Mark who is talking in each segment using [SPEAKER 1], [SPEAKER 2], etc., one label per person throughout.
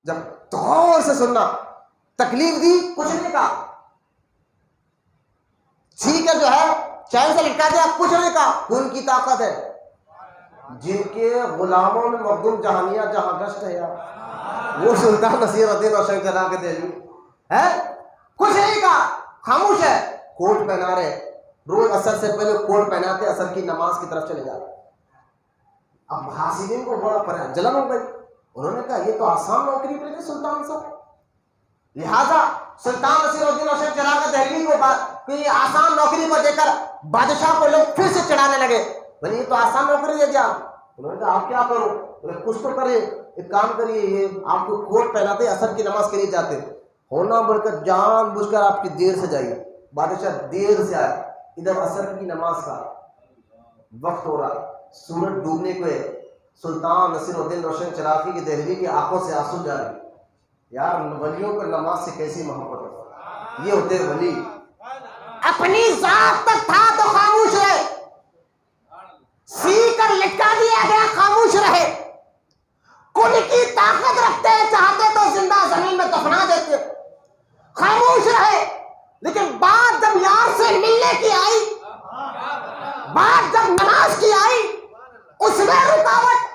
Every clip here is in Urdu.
[SPEAKER 1] جب غور سے سننا، تکلیف دی کچھ نہیں کہا، ٹھیک ہے جو ہے چین سے لٹکا دیا کچھ نہیں کہا، ان کی طاقت ہے جن کے غلاموں میں مخدوم جہانیہ جہاں گشت ہے یار، وہ سلطان نصیر الدین روشن چلا کے دہلوی ہے، کچھ نہیں کہا، خاموش ہے، کوٹ پہنا رہے، روز اثر سے پہلے کوٹ پہناتے، اثر کی نماز کی طرف چلے جاتے۔ اب حاسدین کو بڑا جلن ہو گئی، انہوں نے کہا یہ تو آسان نوکری پہ تھے سلطان صاحب، لہذا سلطان نصیر الدین روشن چراغ دہلوی کو کہ آسان نوکری کو دے کر بادشاہ کو لوگ پھر سے چڑھانے لگے، بھائی یہ تو آسان نوکری دے دیا۔ انہوں نے کہا آپ کیا کرو، کچھ تو کرے، ایک کام کریے، یہ آپ کو کوٹ پہناتے اثر کی نماز کے لیے جاتے، ہونا بڑھ کر جان بوجھ کر آپ کی دیر سے جائیے۔ بادشاہ دیر سے آیا، ادھر اثر کی نماز کا وقت ہو رہا، سورج ڈوبنے کو ہے، سلطان نصیر الدین روشن چراغی کی دہلوی کی آنکھوں سے آنسو جا رہے، یار ولیوں کو نماز سے کیسی محبت ہے، یہ ہوتے ولی، اپنی ذات تک تھا تو خاموش رہے، سی کر لٹکا دیا گیا خاموش رہے، کل کی طاقت رکھتے چاہتے تو زندہ زمین میں دفنا دیتے، خاموش رہے، لیکن بات جب یار سے ملنے کی آئی، بات جب نماز کی آئی، اس میں رکاوٹ،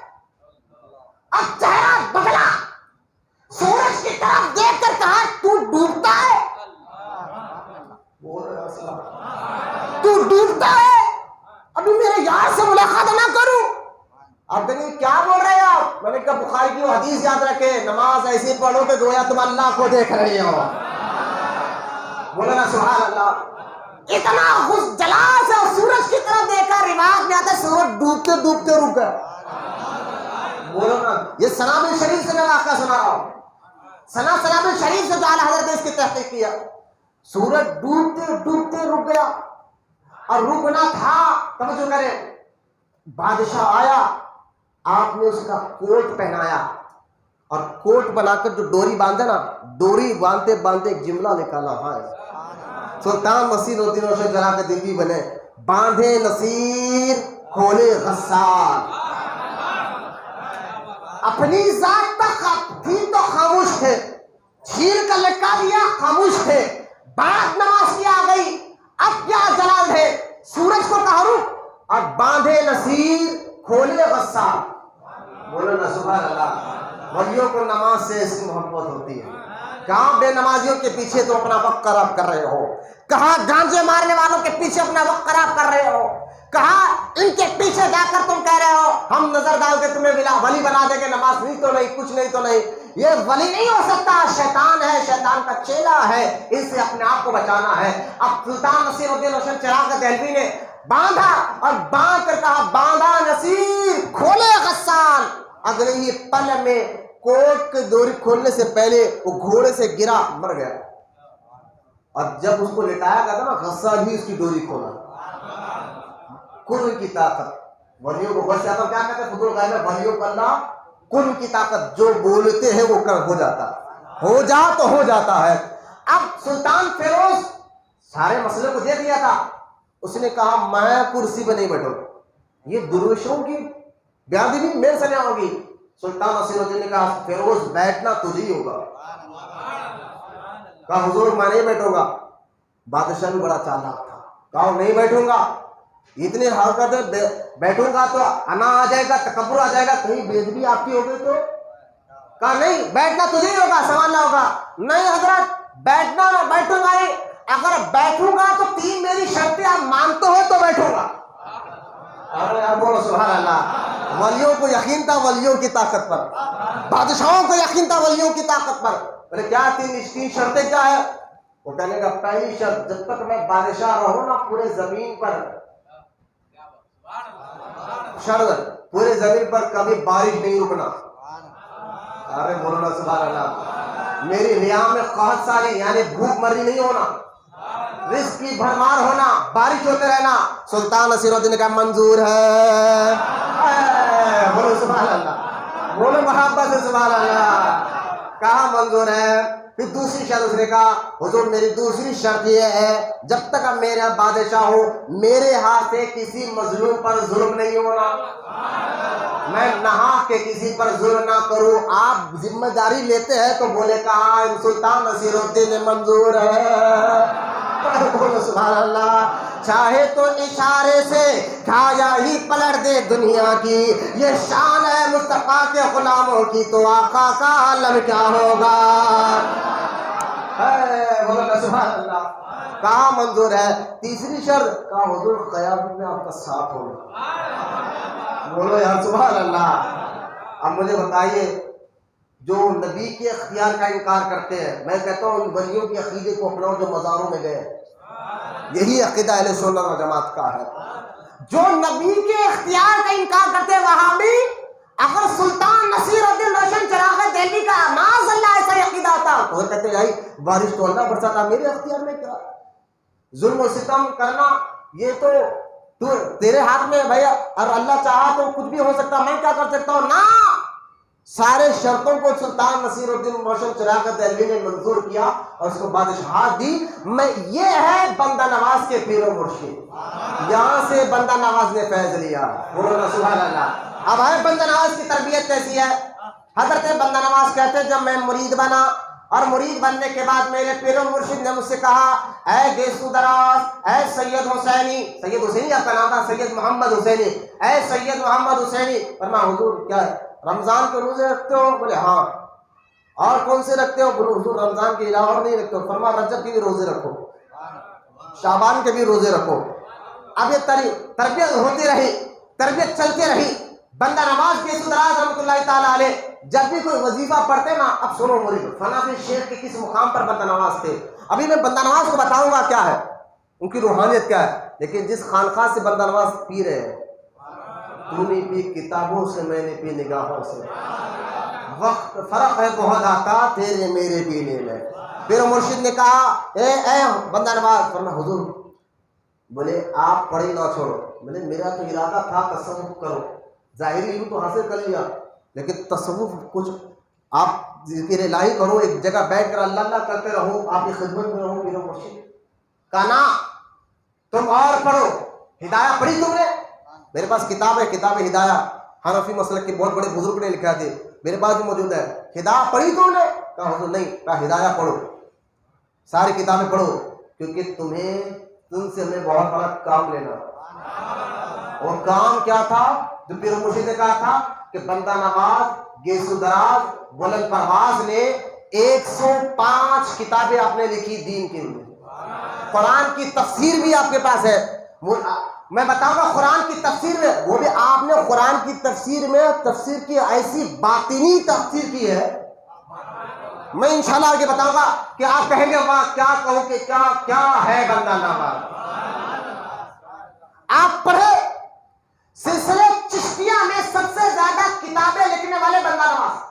[SPEAKER 1] اب چہرہ بدلا، سورج کی طرف دیکھ کر کہا تو ڈوبتا ہے، تو ڈوبتا ہے، ابھی میرے یار سے ملاقات نہ کروں؟ اب دیکھیں کیا بول رہے ہیں آپ؟ میں نے کہا بخاری کی وہ حدیث یاد رکھے، نماز ایسی پڑھو کہ گویا تم اللہ کو دیکھ رہے ہو، بولو نا سبحان اللہ، اتنا خوش جلال سے سورج کی طرف دیکھا، روایت میں آتا ہے سورج ڈوبتے ڈوبتے رک گیا، بولو نا، یہ سنا بن شریف سے میں واقعہ سنا رہا ہوں، سنا بن شریف سے جو اعلیٰ حضرت نے اس کی تحقیق کیا، سورج ڈوبتے ڈوبتے رک گیا، اور رکنا تھا، توجہ کریں، بادشاہ آیا، آپ نے اس کا کوٹ پہنایا، اور کوٹ بنا کر جو ڈوری باندھے نا، ڈوری باندھتے باندھتے ایک جملہ نکالا ہے، سلطان نصیر الدین روشن چراغ دہلوی بنے، باندھے نصیر کھولے غسان، اپنی ذات تک تھی تو خاموش تھے، چھیر کا لٹکا دیا خاموش تھے، بات نماز کی آ گئی، اب کیا جلال ہے، سورج کو کہا رک، اور باندھے نصیر کھولے غسان، بولو نا سبحان اللہ، ولیوں کو نماز سے ایسی محبت ہوتی ہے، کہاں بے نمازیوں کے پیچھے تو اپنا وقت خراب کر رہے ہو، کہاں گانجے مارنے والوں کے پیچھے اپنا وقت خراب کر رہے ہو، کہاں ان کے پیچھے جا کر تم کہہ رہے ہو ہم نظر ڈال کے تمہیں ولی بنا دیں گے، نماز نہیں تو نہیں، کچھ نہیں تو نہیں، یہ ولی نہیں ہو سکتا، شیطان ہے، شیطان کا چیلا ہے، اس سے اپنے آپ کو بچانا ہے۔ اب سلطان نصیر الدین روشن چراغ دہلوی نے باندھا، اور باندھ کر کہا باندھا نصیر کھولے غسان، اگلے ہی پل میں کوٹ کی ڈوری کھولنے سے پہلے وہ گھوڑے سے گرا، مر گیا، اور جب اس کو لٹایا گیا تھا نا، غسان ہی اس کی ڈوری کھولا، کن کی طاقت، ولیوں کو بس آدم کیا کہتے ہیں فضول غائب ہے، ولیوں کا اللہ کن کی طاقت، جو بولتے ہیں وہ کر ہو جاتا، ہو جا تو ہو جاتا ہے۔ اب سلطان فیروز سارے مسئلے کو دیکھ لیا تھا، اس نے کہا میں کرسی پہ نہیں بیٹھوں، یہ درویشوں کی بیادی بھی میرے سے نہیں ہوگی۔ سلطان نصیر الدین نے کہا فیروز بیٹھنا تجھے ہی ہوگا، کہا حضور میں نہیں بیٹھوں گا، بادشاہ بھی بڑا چالاک تھا، کہا نہیں بیٹھوں گا، اتنی حرکت بیٹھوں گا تو انا آ جائے گا، تکبر آ جائے گا، کہیں بےدبی آپ کی ہو گئی تو، کہا نہیں بیٹھنا تجھے ہی ہوگا، سنبھالنا ہوگا، نہیں حضرت بیٹھنا میں بیٹھوں گا ہی، اگر بیٹھوں گا تو تین میری شرطیں آپ مانتے ہو تو بیٹھوں گا۔ ارے یار بولو سبحان اللہ، ولیوں کو یقین تھا ولیوں کی طاقت پر، بادشاہوں کو یقین تھا ولیوں کی طاقت پر، بولے کیا تین شرطیں کیا ہے؟ وہ کہنے کا پہلی شرط جب تک میں بادشاہ رہوں نا پورے زمین پر، شرط پورے زمین پر کبھی بارش نہیں رکنا، ارے بولو نا سبحان اللہ، میری ریا میں قحط ساری یعنی بھوک مری نہیں ہونا، رزق کی بھرمار ہونا، بارش ہوتے رہنا۔ سلطان نصیر الدین کا منظور ہے، بولو سبحان اللہ، بولو محبت سے سبحان اللہ، کہاں منظور ہے؟ پھر دوسری شرط اس نے کہا حضور میری دوسری شرط یہ ہے جب تک اب میرا بادشاہ ہو میرے ہاتھ سے کسی مظلوم پر ظلم نہیں ہونا، میں نہا کے کسی پر ظلم نہ کروں. آپ ذمہ داری لیتے ہیں تو بولے کہا سلطان نصیر الدین منظور ہے. بولو سبحان اللہ. چاہے تو اشارے سے کھایا ہی پلٹ دے دنیا کی. یہ شان ہے مصطفیٰ کے غلاموں کی, تو آقا کا عالم کیا ہوگا. بولو سبحان اللہ. کہاں منظور ہے. تیسری شرط کہا حضور قیامت میں آپ کا ساتھ ہوگا. بولو یار سبحان اللہ. اب مجھے بتائیے جو نبی کے اختیار کا انکار کرتے ہیں, میں کہتا ہوں ان ولیوں کے عقیدے کو اپناؤ جو مزاروں میں گئے. یہی عقیدہ اہل سنت و جماعت کا ہے. جو نبی کے اختیار کا انکار کرتے ہیں وہابی, اگر سلطان نصیر الدین روشن چراغ دہلی کا معاذ اللہ ایسا عقیدہ ہوتا تو وہ کہتے بھائی بارش تو اللہ برساتا, میرے اختیار میں کیا. ظلم و ستم کرنا یہ تو تیرے ہاتھ میں ہے بھائی, اور اللہ چاہا تو کچھ بھی ہو سکتا, میں کیا کر سکتا ہوں. نہ, سارے شرطوں کو سلطان نصیر الدین روشن چراغ دہلوی نے منظور کیا اور اس کو بادشاہت دی. میں یہ ہے بندہ نواز کے پیر و مرشد, یہاں سے بندہ نواز نے فیض لیا. بولو سبحان اللہ. اب ہے بندہ نواز کی تربیت کیسی ہے. حضرت بندہ نواز کہتے جب میں مرید بنا اور مرید بننے کے بعد میرے پیر و مرشد نے مجھ سے کہا اے گیسو دراز, اے سید حسینی, سید حسینی آپ کا نام تھا, سید محمد حسینی, اے سید محمد حسینی. فرمایا حضور کیا ہے, رمضان کے روزے رکھتے ہو؟ بولے ہاں. اور کون سے رکھتے ہو؟ بولے حضور رمضان کے علاوہ اور نہیں رکھتے ہو. فرمایا رجب کے بھی روزے رکھو, شعبان کے بھی روزے رکھو. اب یہ تربیت ہوتی رہی, تربیت چلتی رہی. بندہ نواز کے دراز رحمۃ اللہ تعالیٰ علیہ جب بھی کوئی وظیفہ پڑھتے نا, اب سنو مرید, فنا فی شیخ کے کس مقام پر بندہ نواز تھے. ابھی میں بندہ نواز کو بتاؤں گا کیا ہے, ان کی روحانیت کیا ہے. لیکن جس خانقاہ سے بندہ نواز پی رہے ہیں, تو نے پی کتابوں سے, میں نے پی نگاہوں سے. وقت فرق ہے بہت آتا تیرے میرے پینے میں. پھر مرشد نے کہا اے بندہ نواز. فرمایا حضور. بولے آپ پڑھی نہ چھوڑو. بولے میرا تو ارادہ تھا تصوف کرو, ظاہری علم تو حاصل کر لیا, لیکن تصوف کچھ آپ ذکر الہی کرو, ایک جگہ بیٹھ کر اللہ اللہ کرتے رہو, آپ کی خدمت میں رہو. میرا مرشد کہا نا تم اور پڑھو. ہدایہ پڑھی تم نے؟ میرے پاس کتاب ہے, کتاب ہدایہ, حنفی مسلک کے بہت بڑے بزرگ نے لکھا تھے, میرے پاس بھی موجود ہے. ہدایہ پڑھی تم نے؟ کہا حضور نہیں. کہا ہدایہ پڑھو, ساری کتابیں پڑھو, کیونکہ تم سے ہمیں بہت بڑا کام لینا. اور کام کیا تھا جو پیر مرشد نے کہا تھا کہ بندہ نواز گیسو دراز بلند پرواز نے 105 کتابیں آپ نے لکھی دین کے لیے. قرآن کی تفسیر بھی آپ کے پاس ہے. میں بتاؤں گا قرآن کی تفسیر میں, وہ بھی آپ نے قرآن کی تفسیر میں تفسیر کی ایسی باطنی تفسیر کی ہے, میں انشاءاللہ آگے بتاؤں گا کہ آپ کہیں گے واہ کیا کہوں کہ کیا ہے بندہ نواز. آپ پڑھے سلسلے چشتیہ میں سب سے زیادہ کتابیں لکھنے والے بندہ نواز.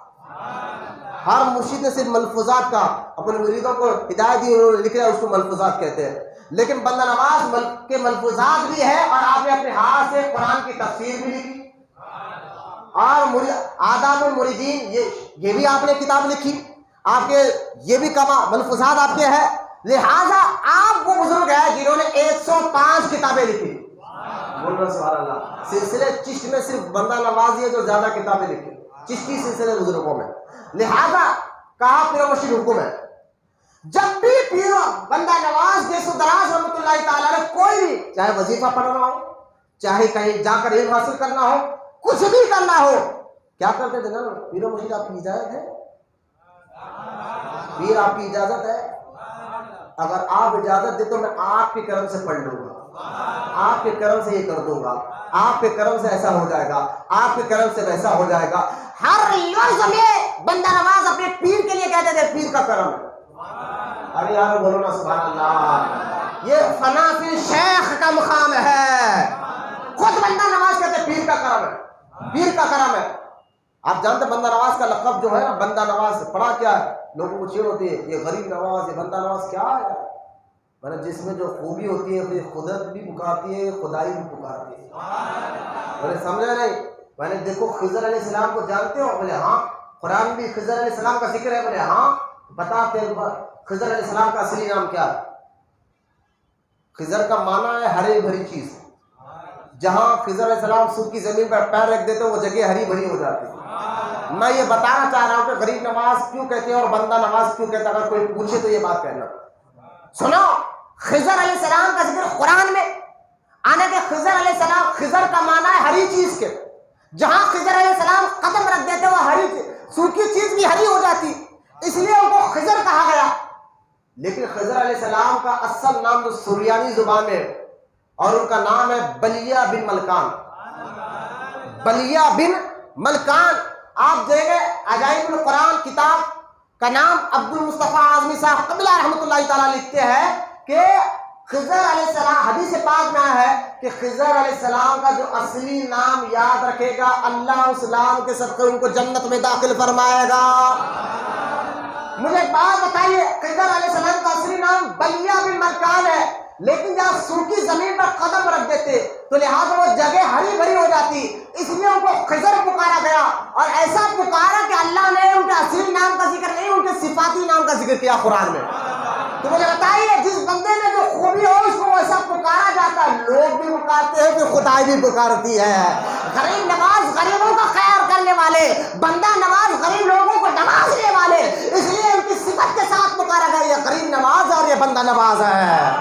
[SPEAKER 1] ہر مرشد نے صرف ملفوظات کا اپنے مریدوں کو ہدایت دی, انہوں نے لکھا, اس کو ملفوظات کہتے ہیں. لیکن بندہ نواز کے ملفوظات بھی ہے, اور آپ نے اپنے ہاتھ سے قرآن کی تفسیر بھی لکھی, اور آداب المریدین یہ بھی آپ نے کتاب لکھی. آپ کے یہ بھی ملفوظات آپ کے ہیں. لہذا آپ وہ بزرگ ہیں جنہوں نے 105 کتابیں لکھی. بول رہا سبحان اللہ. سلسلے چشت میں صرف بندہ نواز ہے جو زیادہ کتابیں لکھی, چشتی سلسلے بزرگوں میں. لہذا کہا پیر مرشد حکم ہے, جب بھی پیر بندہ نواز گیسو دراز رحمۃ اللہ تعالیٰ نے کوئی بھی, چاہے وظیفہ پڑھنا ہو, چاہے کہیں جا کر علم حاصل کرنا ہو, کچھ بھی کرنا ہو, کیا کرتے تھے نا, پیر مرشد آپ کی اجازت ہے, پیر آپ کی اجازت ہے, اگر آپ اجازت دے تو میں آپ کے کرم سے پڑھ لوں گا, آپ کے کرم سے یہ کر دوں گا, آپ کے کرم سے ایسا ہو جائے گا, آپ کے کرم سے ویسا ہو جائے گا. ہر لفظ میں بندہ نواز اپنے پیر کے لیے کہتے تھے پیر کا کرم ہے. ارے یار بولو نا سبحان اللہ. یہ فنا فی شیخ کا مقام ہے. خود بندہ نواز کہتے پیر کا کرم ہے, پیر کا کرم ہے. آپ جانتے بندہ نواز کا لقب جو ہے نا, بندہ نواز پڑھا کیا ہے, لوگوں کو چیڑ ہوتی ہے یہ غریب نواز, یہ بندہ نواز کیا ہے. میں جس میں جو خوبی ہوتی ہے پھر قدرت بھی پکارتی ہے, خدائی بھی پکارتی ہے. میں نے سمجھا نہیں. میں نے دیکھو خضر علیہ السلام کو جانتے ہو؟ بولے ہاں. قرآن بھی خضر علیہ السلام کا ذکر ہے؟ بولے ہاں. بتاتے خضر علیہ السلام کا اصلی نام کیا ہے؟ خضر کا معنی ہے ہری بھری چیز. جہاں خضر علیہ السلام سوکھی زمین پر پیر رکھ دیتے وہ جگہ ہری بھری ہو جاتی. میں یہ بتانا چاہ رہا ہوں کہ غریب نواز کیوں کہتے ہیں اور بندہ نواز کیوں کہتا ہے. اگر کوئی پوچھے تو یہ بات کہنا. سنو, خضر علیہ السلام کا ذکر قرآن میں آنے کے خضر علیہ السلام, خضر کا معنی ہے ہری چیز کے. جہاں خضر علیہ السلام قدم رکھ دیتے وہ ہری سوکھی چیز بھی ہری ہو جاتی, اس لیے ان کو خضر کہا گیا. لیکن خضر علیہ السلام کا اصل نام تو سریانی زبان ہے اور ان کا نام ہے بلیہ بن ملکان. بلیہ بن ملکان. آپ دیکھیں گے عجائب القرآن کتاب کا نام عبد المصطفیٰ اعظمی صاحب قبلہ رحمۃ اللہ تعالیٰ لکھتے ہیں کہ خضر علیہ السلام, حدیث پاک میں ہے کہ خضر علیہ السلام کا جو اصلی نام یاد رکھے گا اللہ اس نام کے صدقے ان کو جنت میں داخل فرمائے گا. مجھے ایک بات بتائیے, خضر علیہ السلام کا اصلی نام بلیہ بن ملکان ہے, لیکن جب سوکھی زمین پر قدم رکھ دیتے تو لہٰذا وہ جگہ ہری بھری ہو جاتی, اس لیے ان کو خضر پکارا گیا. اور ایسا پکارا کہ اللہ نے ان کے اصلی نام کا ذکر نہیں, ان کے صفاتی نام کا ذکر کیا قرآن میں. تو مجھے بتائیے جس بندے میں جو خوبی ہو اس کو ایسا پکارا جاتا ہے. لوگ بھی پکارتے ہیں کہ خدائی بھی پکارتی ہے. غریب نواز غریبوں کا خیر کرنے والے, بندہ نواز غریب لوگوں کو نوازنے والے, اس لیے ان کی صفت کے ساتھ پکارا گیا یہ غریب نواز اور یہ بندہ نواز ہے.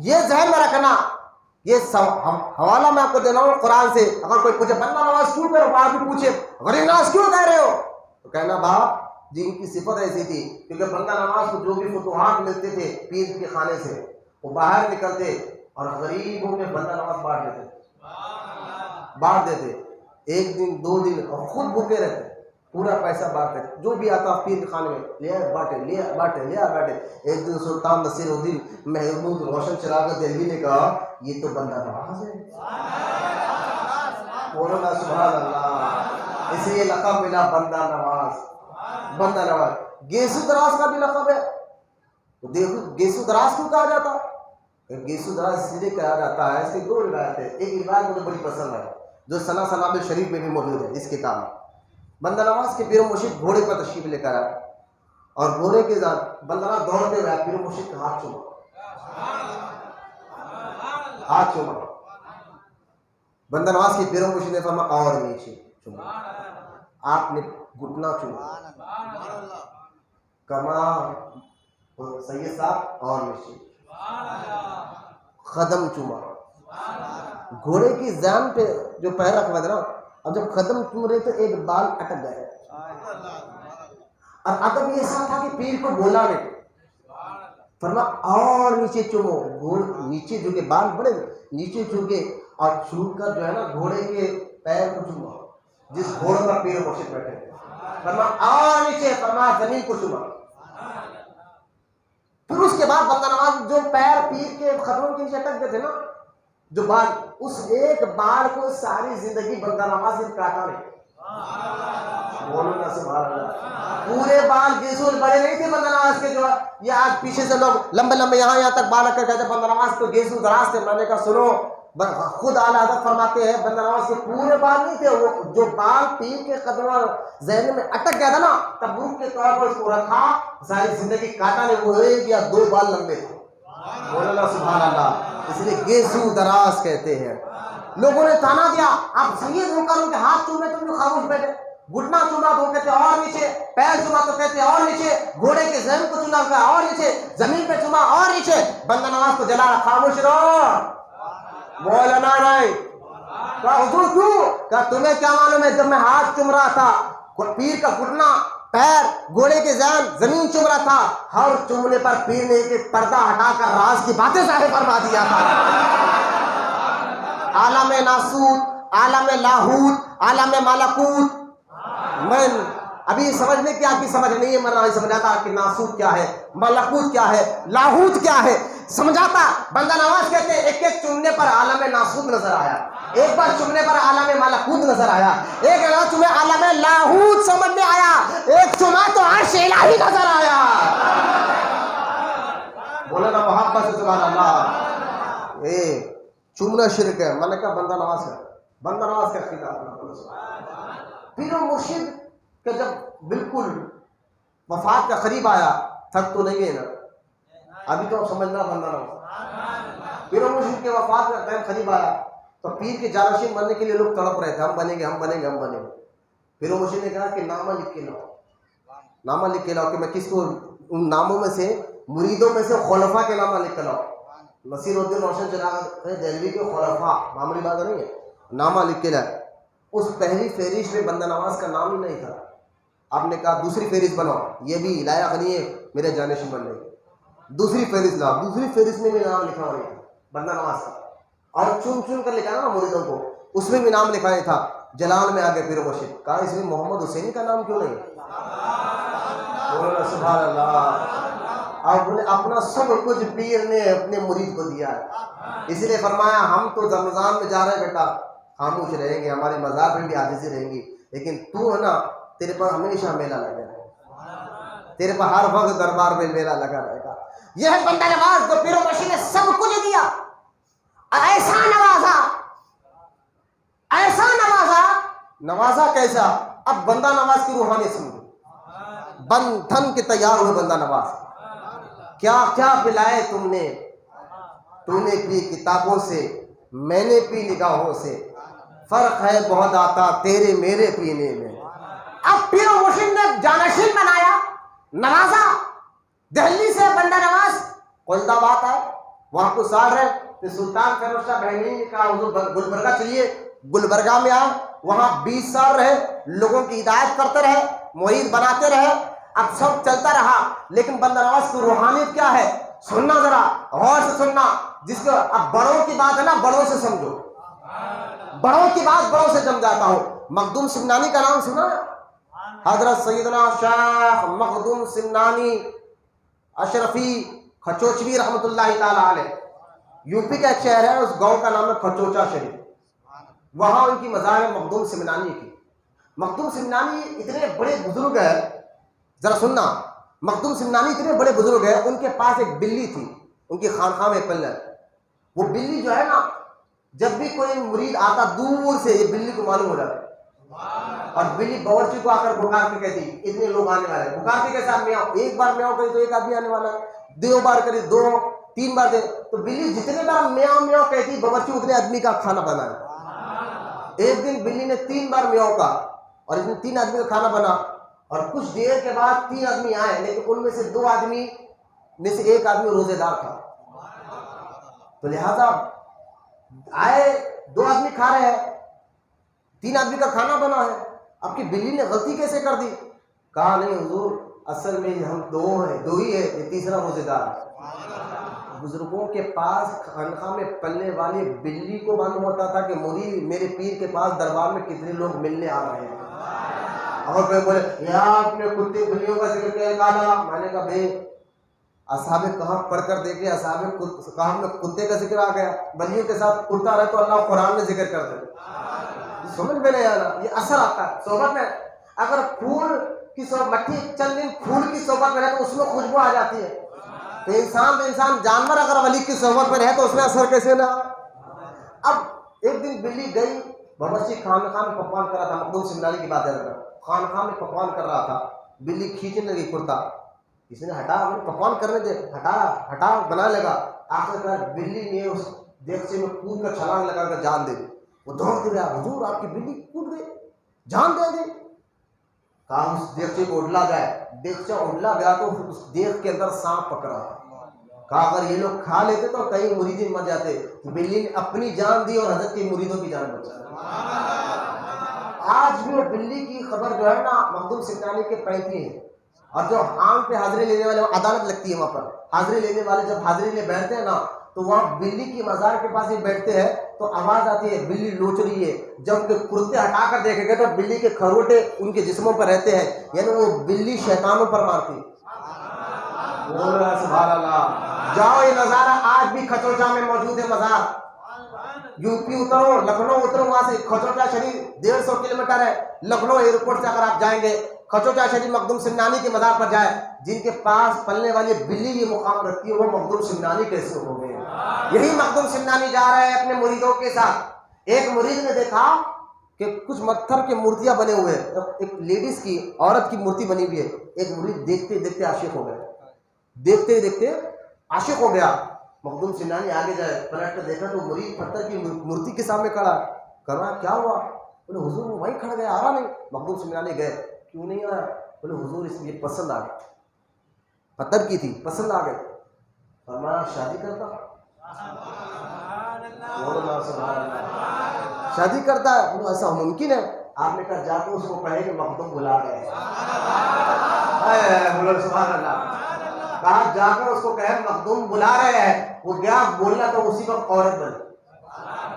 [SPEAKER 1] یہ ذہن میں رکھنا. یہ حوالہ میں آپ کو دینا ہوں قرآن سے. اگر کوئی پوچھے بندہ نواز کیوں کرو, آپ بھی پوچھے غریب نواز کیوں کہہ رہے ہو, تو کہنا باپ جی ان کی صفت ایسی تھی کیونکہ بندہ نواز کو جو بھی فتوحات ملتے تھے پیر کے خانے سے وہ باہر نکلتے اور غریبوں میں بندہ نواز بانٹ دیتے. ایک دن دو دن اور خود بھوکے رہتے, پورا پیسہ بانٹتے, جو بھی آتا پیر کے خانے میں لیا بانٹے. ایک دن سلطان نصیر الدین محمود روشن چراغ دہلوی نے کہا یہ تو بندہ نواز ہے. بولنا سبحان اللہ. اس لیے لقب ملا بندہ نواز. بندہ نواز گیسو دراز کا بھی لقب ہے. تو دیکھو گیسو دراز کیوں کہا جاتا ہے؟ گیسو دراز اس لیے کہا جاتا ہے, اس کی دو روایت ہے. ایک روایت مجھے بڑی پسند ہے جو سنا سنابل شریف میں بھی موجود ہے اس کتاب میں. بندہ نواز کے پیر و مرشد گھوڑے پر تشریف لے کر آئے اور گھوڑے کے ساتھ بندہ نواز دوڑتے ہوئے پیر و مرشد کا ہاتھ چوما. بندہ نواز کے پیر و مرشد نے فرمایا اور نیچے چوما. آپ نے گھٹنا چوما. کما سید صاحب اور نیچے قدم چوما. گھوڑے کی زان پہ جو پیر رکھا تھا نا, اب جب قدم چوم رہے تو ایک بال اٹک گئے اور ادب یہ ایسا تھا کہ پیر کو بولا نہیں, فرمایا اور نیچے چومو. نیچے جھکے, بال بڑے نیچے جھکے اور چھو کر جو ہے نا گھوڑے کے پیر کو چوما جس گھوڑے پر پیر مرشد بیٹھے. فرمایا اور نیچے, فرمایا زمین کو چوما. پھر اس کے بعد بندہ نواز جو پیر پیر کے قدموں کے نیچے اٹک گئے تھے نا, جو بال, اس ایک بال کو ساری زندگی بندہ نواز نے کاٹا نہیں. بولو نا سبحان اللہ. پورے بال گیسو بڑے نہیں تھے بندہ نواز کے, جو یہ آج پیچھے سے لوگ لمبے لمبے یہاں تک بال رکھ کر کہتے بندہ نواز کو گیسو دراز تھے. میں نے کہا سنو, خود اعلیٰ حضرت فرماتے ہیں بندہ نواز کے پورے بال نہیں تھے, وہ جو بال پیر کے قدموں ذہن میں اٹک گیا تھا نا تبروک کے طور پر اس کو رکھا, ساری زندگی کاٹا نہیں. وہ ایک یا دو بال لمبے تھے. بولنا سبحان اللہ. اس لیے گیسو دراز کہتے ہیں. لوگوں نے تانا دیا, آپ سید ہو کر ان کے ہاتھ چومے تو ان خاموش بیٹھے. گھٹنا چوما تو کہتے اور نیچے, پیر چوما تو کہتے اور نیچے, گھوڑے کے ذہن کو چوما تو اور نیچے, زمین پہ چوما اور نیچے. بندہ نواز کو جلا رہا, خاموش رہو, بولنا نہیں. کہا حضور کیوں؟ کہا تمہیں کیا معلوم ہے جب میں ہاتھ چوم رہا تھا پیر کا گھٹنا, پیر, گھوڑے کے ذہن, زمین چوم رہا تھا, ہر چومنے پر پیر نے ایک پردہ ہٹا کر راز کی باتیں ظاہر فرما دیا تھا. عالم ناسوت, عالم لاہوت, عالم ملکوت. میں ابھی سمجھنے کی آپ کی سمجھ نہیں ہے, میں نہیں سمجھاتا کہ ناسوت کیا ہے, ملکوت کیا ہے, لاہوت کیا ہے, سمجھاتا. بندہ نواز کہتے ہیں ایک ایک چومنے پر عالم ناسوت نظر آیا, ایک بار چومنے پر عالم ملکوت نظر آیا, ایک بار چومے عالم لاہوت سمجھ میں آیا, ایک چوما تو عرش الہی نظر آیا. بولے نا محبت سے سبحان اللہ. چومنا شرک ہے. میں نے کہا بندہ نواز کا, بندہ نواز کا خلاف. پیر و مرشد کہ جب بالکل وفات کا قریب آیا، تھک تو نہیں گئے نا؟ ابھی تو سمجھنا بندہ نہ ہو، پیر و مرشد کے وفات کا ٹائم قریب آیا تو پیر کے جانشین بننے کے لیے لوگ تڑپ رہے تھے، ہم بنیں گے ہم بنیں گے ہم بنیں گے۔ پیر و مرشد نے کہا کہ نامہ لکھ کے لاؤ، نامہ لکھ کے لاؤ کہ میں کس کو ان ناموں میں سے مریدوں میں سے خلفاء کے نامہ لکھ کے لاؤ۔ نصیر الدین روشن چراغ دہلوی کے خلفاء، معمولی بات نہیں ہے، نامہ لکھ کے لائے۔ اس پہلی فہرست میں بندہ نواز کا نام ہی نہیں تھا۔ آپ نے کہا دوسری فہرست بناؤ، یہ بھی لائق نہیں ہے میرے جانشین بننے کی۔ دوسری فہرست لاؤ، دوسری فہرست میں بھی نام لکھا ہوا نہیں تھا بندہ نواز کا، اور چن چن کر لکھا نا مریدوں کو، اس میں بھی نام لکھا نہیں تھا۔ جلال میں آگے پیر و مرشد کہا اس میں محمد حسین کا نام کیوں نہیں؟ سبحان اللہ۔ اب اپنا سب کچھ پیر نے اپنے مرید کو دیا ہے، اسی لیے فرمایا ہم تو رمضان میں جا رہے ہیں بیٹا، خاموش رہیں گے، ہمارے مزار میں بھی عاجزی رہیں گی، لیکن تو ہے نا تیرے پر ہمیشہ میلہ لگا رہے گا، تیرے پر ہر وقت دربار میں میلہ لگا رہے گا۔ یہ ہے بندہ نواز جو پیر و مرشد نے سب کچھ دیا، ایسا نوازا، ایسا نوازا۔ نوازا کیسا؟ اب بندہ نواز کی روحانی سمجھو، بن دھن کے تیار ہوئے بندہ نواز، کیا کیا پلائے تم نے، تو نے پی کتابوں سے، میں نے پی نگاہوں سے، فرق ہے بہت آتا تیرے میرے پینے میں۔ اب پیر و مرشد نے جانشین بنایا، نوازا، دہلی سے بندہ نواز قلد آباد آئے، وہاں کو سال رہے، پھر سلطان فیروز شاہ بہنی نے کہا حضور گلبرگہ چلیے، گلبرگہ میں آئے، وہاں 20 سال رہے، لوگوں کی ہدایت کرتے رہے، مرید بناتے رہے۔ اب سب چلتا رہا، لیکن بندہ نواز کی روحانیت کیا ہے سننا، ذرا غور سے سننا، جس کو اب بڑوں کی بات ہے نا بڑوں سے سمجھو، بڑوں کی بات بڑوں سے جم جاتا ہوں۔ مخدوم سمنانی کا نام سنا؟ حضرت سیدنا شیخ مخدوم سمنانی اشرفی کھچوچوی رحمۃ اللہ تعالی علیہ، یوپی کا ایک شہر ہے، اس گاؤں کا نام ہے کھچوچا شریف، وہاں ان کی مزار ہے مخدوم سمنانی کی۔ مخدوم سمنانی اتنے بڑے بزرگ ہیں، ذرا سننا، مخدوم سمنانی اتنے بڑے بزرگ ہیں، ان کے پاس ایک بلی تھی، ان کی خانقاہ میں پلر، وہ بلی جو ہے نا جب بھی کوئی مرید آتا دور سے یہ بلی کو معلوم ہو جاتا، اور بلی باورچی کو آ کر پکار کے کہتی اتنے لوگ آنے والے ہیں، پکارتی کے ساتھ میاؤ، ایک بار میاؤ کری تو ایک آدمی آنے والا ہے، 2 بار کری 2 3 بار دے تو بلی جتنے بار میاؤ میاؤ کہتی باورچی اتنے آدمی کا کھانا بنایا۔ ایک دن بلی نے 3 بار میاؤ کہا اور اس میں 3 آدمی کا کھانا بنا، اور کچھ دیر کے بعد 3 آدمی آئے، لیکن ان میں سے 2 آدمی میں سے ایک آدمی روزے دار تھا، تو لہذا آئے 2 آدمی کھا رہے ہیں، 3 آدمی کا کھانا بنا ہے، اب کی بلی نے غلطی کیسے کر دی؟ کہا نہیں حضور اصل میں ہم 2 ہی ہے، یہ تیسرا روزے دار ہے۔ بزرگوں کے پاس خانقاہ میں پلنے والی بلی کو معلوم ہوتا تھا کہ مرید میرے پیر کے پاس دربار میں کتنے لوگ ملنے آ رہے ہیں، اور پھر بولے یا آپ نے کتے بلیوں کا ذکر کیا کہا؟ میں نے کہا بھائی اصحاب کہف پڑھ کر دیکھے، اصحاب کہف میں کتے کا ذکر آ گیا، بلیوں کے ساتھ کتا رہے تو اللہ قرآن میں ذکر کر دے، سمجھ میں نہیں آنا، یہ اثر آتا ہے صحبت میں۔ اگر پھول کی مٹی چند دن پھول کی صحبت میں رہے تو اس میں خوشبو آ جاتی ہے، تو انسان جانور اگر ولی کی صحبت میں رہے تو اس میں اثر کیسے نہ آئے؟ اب ایک دن بلی گئی، باورچی خانقاہ میں پکوان کر رہا تھا، مخدوم سمنانی کی بات ہے، خانقاہ میں پکوان کر رہا تھا، بلی کھینچنے لگی کرتا، اس نے ہٹا ہمیں پکوان کرنے دے، ہٹا بنانے لگا، آخر کار بلی نے اس دیگچے میں کود کر چھلانگ لگا کر جان دے دی، وہ دوڑتے رہا حضور آپ کی بلی کود گئی جان دے دی، کہا اس دیگچے کو اڈلا گیا، دیگچہ اڈلا گیا تو اس دیگ کے اندر سانپ پکڑا، کہا اگر یہ لوگ کھا لیتے تو کئی مریدین مر جاتے، بلی نے اپنی جان دی اور حضرت کے مریدوں کی جان بچا۔ آج بھی وہ بلی کی خبر جو ہے نا مخدوم سمنانی کے پینتی ہے، اور جو عام پہ حاضری لینے والے عدالت لگتی ہے، وہاں پر حاضری لینے والے جب حاضری لے بیٹھتے ہیں نا تو وہاں بلی کی مزار کے پاس ہی بیٹھتے ہیں تو آواز آتی ہے بلی لوچ رہی ہے، جب ان کے کرتے ہٹا کر دیکھیں گے تو بلی کے کھروٹے ان کے جسموں پر رہتے ہیں، یعنی وہ بلی شیطانوں پر مارتی ہے۔ سبحان اللہ۔ جاؤ یہ نظارہ آج بھی کھچوچا میں موجود ہے مزار، یوپی اترو، لکھنؤ اترو، وہاں سے کھچوچا شریف 150 کلومیٹر ہے، لکھنؤ ایئرپورٹ سے اگر آپ جائیں گے کھچوچا شریف مخدوم سمنانی کے مزار پر جائے، جن کے پاس پلنے والی بلی یہ مقام رکھتی ہے وہ مخدوم سمنانی کیسے ہو گئے؟ یہی مخدوم سمنانی جا رہا ہے اپنے مریدوں کے ساتھ، ایک مرید نے دیکھا کہ کچھ پتھر کے مورتیاں بنے ہوئے ہیں، ایک لیڈیز کی، عورت کی مورتی بنی ہوئی ہے. ایک مرید دیکھتے دیکھتے عاشق ہو گیا، دیکھتے دیکھتے عاشق ہو گیا. مخدوم سمنانی آگے جائے، پلٹ کر دیکھا تو مرید پتھر کی مورتی کے سامنے کھڑا. کرا کیا ہوا؟ بولے حضور وہ وہیں کھڑا گیا، آ رہا نہیں. مخدوم سمنانی گئے، کیوں نہیں آیا؟ بولے حضور اس لیے پسند آ گئی، پتھر کی تھی، پسند آ گئی. فرمایا شادی کرتا؟ شادی کرتا ہے؟ بولے ایسا ممکن ہے؟ آپ نے کہا جا کے اس کو کہے کہ مخدوم بلا گئے. بولو سبحان اللہ. کہا جا کر اس کو کہے مخدوم بلا رہے ہیں. وہ گیا بولنا تو اسی وقت عورت بنی.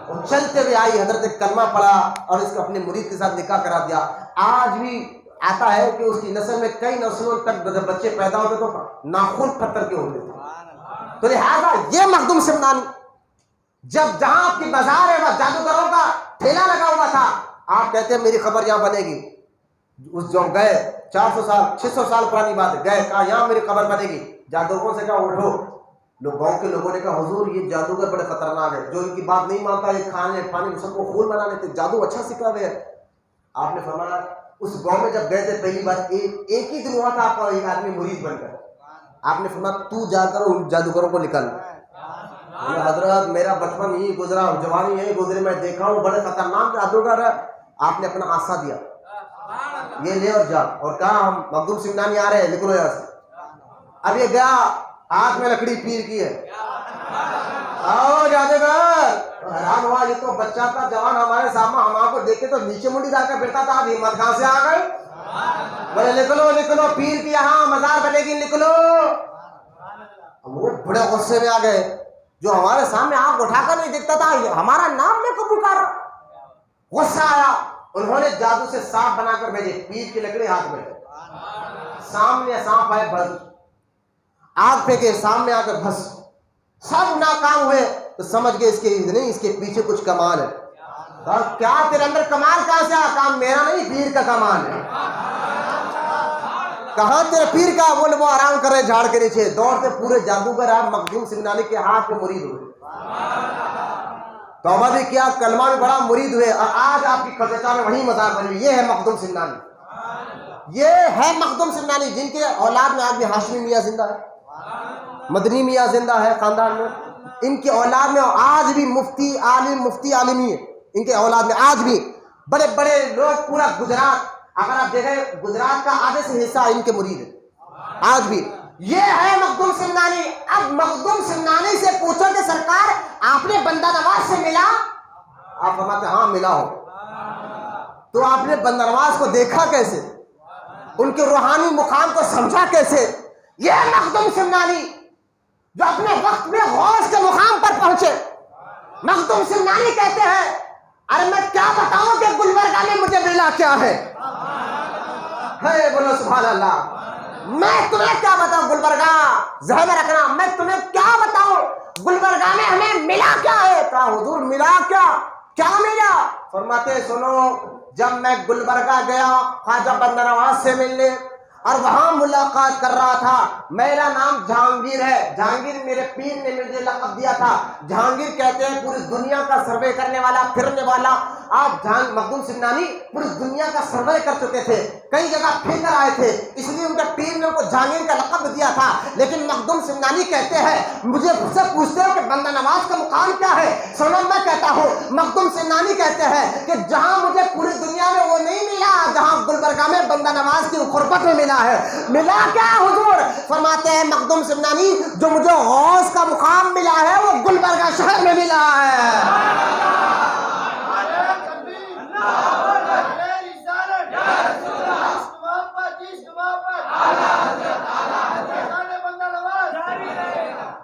[SPEAKER 1] وہ چلتے ہوئے آئی، حضرت کلمہ پڑھا اور اس کو اپنے مرید کے ساتھ نکاح کرا دیا. آج بھی آتا ہے کہ اس کی نسل میں کئی نسلوں تک بچے پیدا ہوتے تو ناخن پتھر کے ہوتے تھے. تو لہٰذا یہ مخدوم سمنانی جب جہاں آپ کی بازار ہے وہاں جادوگروں کا ٹھیلا لگا ہوا تھا. آپ کہتے ہیں میری خبر یہاں بنے گی. اس جو گئے 400 سال 600 سال پرانی بات ہے، گئے کہا یہاں میری خبر بنے گی. جادوگروں سے کہا اٹھو. لوگ گاؤں کے لوگوں نے کہا حضور یہ جادوگر بڑے خطرناک ہے، جو ان کی بات نہیں مانتا یہ کھانے پانی سب کو خون بنا لیتے، جادو اچھا سکھا دے. آپ نے فرمایا اس گاؤں میں جب گئے تھے پہلی بار ایک ہی دن ہوا تھا آپ کا ایک آدمی مرید بن کر. آپ نے فرمایا تو جا کر ان جادوگروں کو نکال. حضرت میرا بچپن یہی گزرا، جوانی یہی گزری، میں دیکھا ہوں بڑے خطرناک جادوگر ہے. آپ نے اپنا آسا دیا، یہ لے اور جا، اور کہا ہم مخدوم سمنانی آ رہے ہیں، نکلو یہاں سے. اب یہ گیا ہاتھ میں لکڑی پیر کی ہے. آؤ جادوگر. حیران ہوا یہ تو بچہ تھا جوان ہمارے سامنے، ہمارے کو دیکھے تو نیچے منڈی جا کر پھرتا تھا، اب ہمت کہاں سے آ گئے؟ بولے نکلو نکلو پیر کی یہاں مزار بنے گی، نکلو. وہ بڑے غصے میں آ گئے، جو ہمارے سامنے آنکھ اٹھا کر نہیں دیکھتا تھا ہمارا نام لے کر پکارا. غصہ آیا، انہوں نے جادو سے سانپ بنا کر بھیجے، پیر کی لکڑی ہاتھ میں، سامنے سانپ آئے بھس، آگ پھینکے سامنے آ کر بھس، سب ناکام ہوئے. تو سمجھ گئے اس کے نہیں، اس کے پیچھے کچھ کمال ہے. کیا تیرے اندر کمال کہاں سے آیا؟ کام میرا نہیں پیر کا کمال ہے. کہاں تیرے پیر کا؟ بولے وہ آرام کر رہے جھاڑ کے نیچے. دوڑتے پورے جادوگر آئے، مخدوم سمنانی کے ہاتھ میں مرید ہوئے، توبہ بھی کیا، کلمہ بھی بڑا، مرید ہوئے. اور آج آپ کی کلکتہ میں وہی مزار بنی. یہ ہے مخدوم سمنانی، یہ ہے مخدوم سمنانی جن کے اولاد میں آج بھی ہاشمی میاں زندہ ہے، مدنی میاں زندہ ہے خاندان میں. ان کی اولاد میں آج بھی مفتی عالمی ہے. ان کے اولاد میں آج بھی بڑے بڑے لوگ، پورا گجرات اگر آپ دیکھیں گجرات کا آدھے سے حصہ ان کے مرید ہیں آج بھی. یہ ہے مخدوم سمنانی. اب مخدوم سمنانی سے پوچھو کہ سرکار آپ نے بندہ نواز سے ملا؟ آپ فرماتے ہاں ملا ہو. تو آپ نے بندہ نواز کو دیکھا کیسے؟ ان کے روحانی مقام کو سمجھا کیسے؟ یہ مخدوم سمنانی جو اپنے وقت میں غوث کے مقام پر پہنچے. مخدوم سمنانی کہتے ہیں ارے میں کیا بتاؤں کہ گلبرگہ میں مجھے ملا کیا ہے. بولو سبحان اللہ. میں تمہیں کیا بتاؤں گلبرگہ، ذہن میں رکھنا، میں تمہیں کیا بتاؤں گلبرگہ میں ہمیں ملا کیا ہے. کہا حضور ملا کیا؟ کیا ملا؟ فرماتے سنو، جب میں گلبرگہ گیا خواجہ بندہ نواز سے ملنے اور وہاں ملاقات کر رہا تھا، میرا نام جہانگیر ہے، جہانگیر میرے پیر نے مجھے لقب دیا تھا. جہانگیر کہتے ہیں پوری دنیا کا سروے کرنے والا، پھرنے والا. آپ مخدوم سمنانی پوری دنیا کا سروے کر چکے تھے، کئی جگہ پھر کر آئے تھے، اس لیے ان کے پیر نے ان کو جہانگیر کا لقب دیا تھا. لیکن مخدوم سمنانی کہتے ہیں مجھے سے پوچھتے ہو کہ بندہ نواز کا مقام کیا ہے؟ سنو میں کہتا ہوں، مخدوم سمنانی کہتے ہیں کہ جہاں مجھے پوری دنیا میں وہ نہیں ملا جہاں گلبرگہ میں بندہ نواز کی قربت میں ملا ہے. ملا کیا حضور؟ فرماتے ہیں مخدوم سمنانی جو مجھے غوث کا مقام ملا ہے وہ گلبرگہ شہر میں ملا ہے.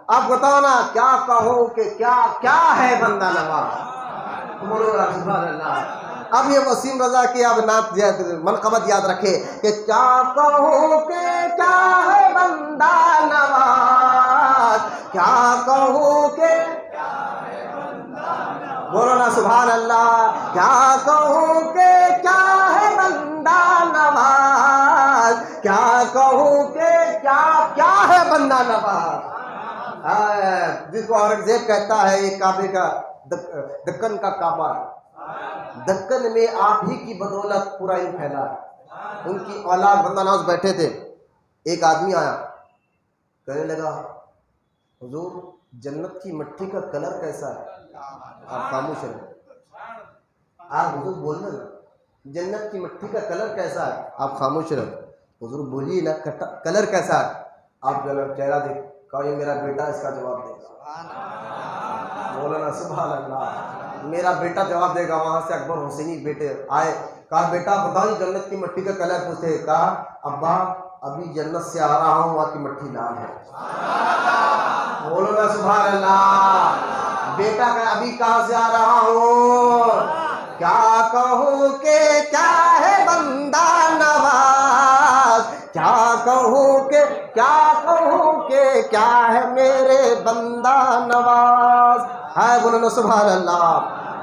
[SPEAKER 1] اب بتاؤ نا کیا کہوں کہ کیا ہے بندہ نواز. سبحان اللہ. اب یہ وسیم رضا کی اب نعت منقبت یاد رکھے کہ کیا کہوں کہ کیا ہے بندہ نواز، کیا کہوں کہ بولو نا سبحان اللہ. کیا کہوں کہ کیا ہے بندہ نواز، کیا کہوں کہ کیا ہے بندہ نواز. جس کو اورنگزیب کہتا ہے یہ کعبے کا دکن کا کعبہ، دکن میں آپ ہی کی بدولت پورا علم پھیلا ہے. ان کی اولاد بندہ نواز بیٹھے تھے. ایک آدمی آیا, کہنے لگا حضور جنت کی مٹی کا کلر کیسا ہے؟ آپ خاموش رہے. آپ حضور بولنا نا, جنت کی مٹی کا کلر کیسا ہے؟ آپ خاموش رہے. حضور بولیے نا کلر کیسا ہے؟ آپ چہرہ دیکھ, کہا یہ میرا بیٹا اس کا جواب دے گا. مولانا سبحان اللہ, میرا بیٹا جواب دے گا. وہاں سے اکبر حسینی بیٹے آئے, کہا بیٹا بتاؤ جنت کی مٹی کا کلر پوچھتے. کہا ابا ابھی جنت سے آ رہا ہوں, وہاں کی مٹی لال ہے. مولانا سبحان اللہ. بیٹا کہ ابھی کہاں سے آ رہا ہوں, کیا کہوں کہ کیا ہے بندہ نواز, کیا کہوں کہ کیا ہے میرے بندہ نواز. ہے بولو سبحان اللہ.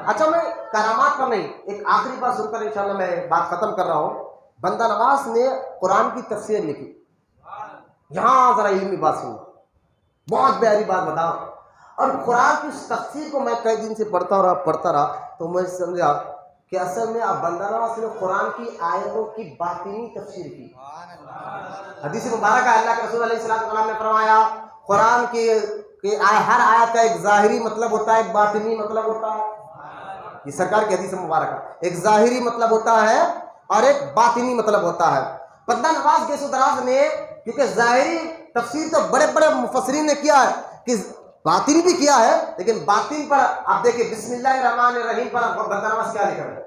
[SPEAKER 1] اچھا میں کرامات کا نہیں, ایک آخری بات سن کر انشاءاللہ میں بات ختم کر رہا ہوں. بندہ نواز نے قرآن کی تفسیر لکھی. یہاں ذرا علمی بات سنو, بہت پیاری بات بتاؤ. اور قرآن کی اس تفسیر کو میں کئی دن سے پڑھتا رہا تو میں سمجھا کہ اصل میں اب بندہ نواز نے قرآن کی آیتوں کی باطنی تفسیر کی. حدیث مبارکہ اللہ کے رسول علیہ السلام نے فرمایا قرآن کی ہر آیت کا ایک ظاہری مطلب ہوتا ہے, ایک باطنی مطلب ہوتا ہے. یہ سرکار کی حدیث مبارکہ, ایک ظاہری مطلب ہوتا ہے اور ایک باطنی مطلب ہوتا ہے. بندہ نواز کے دراز نے کیونکہ ظاہری تفسیر تو بڑے بڑے مفسرین نے کیا ہے, کہ باطن بھی کیا ہے, لیکن باطن پر آپ دیکھیں بسم اللہ الرحمن الرحیم پر بندہ نواز کیا لکھا ہے؟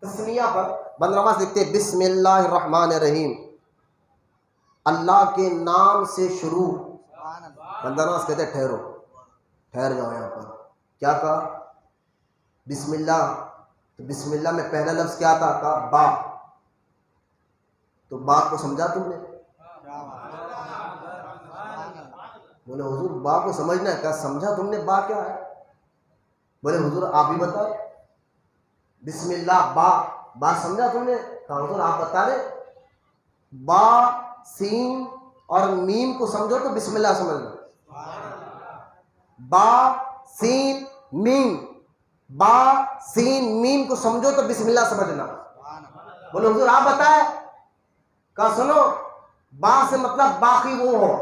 [SPEAKER 1] تسمیہ پر بندہ نواز لکھتے ہیں بسم اللہ الرحمن الرحیم, اللہ کے نام سے شروع. بندہ نواز کہتے ہیں ٹھہر جاؤ یہاں پر. کیا کہا؟ بسم اللہ. تو بسم اللہ میں پہلا لفظ کیا تھا؟ کہا با. تو با کو سمجھا تم نے؟ بولے حضور با کو سمجھنا ہے. کیا سمجھا تم نے با کیا ہے؟ بولے حضور آپ بھی بتائیں. بسم اللہ با سمجھا تم نے؟ کہا حضور آپ بتا رہے. با سین اور میم کو سمجھو تو بسم اللہ سمجھنا. با سین میم, با سین میم کو سمجھو تو بسم اللہ سمجھنا. بولے حضور آپ بتائیں. کہا سنو, با سے مطلب باقی وہ ہو.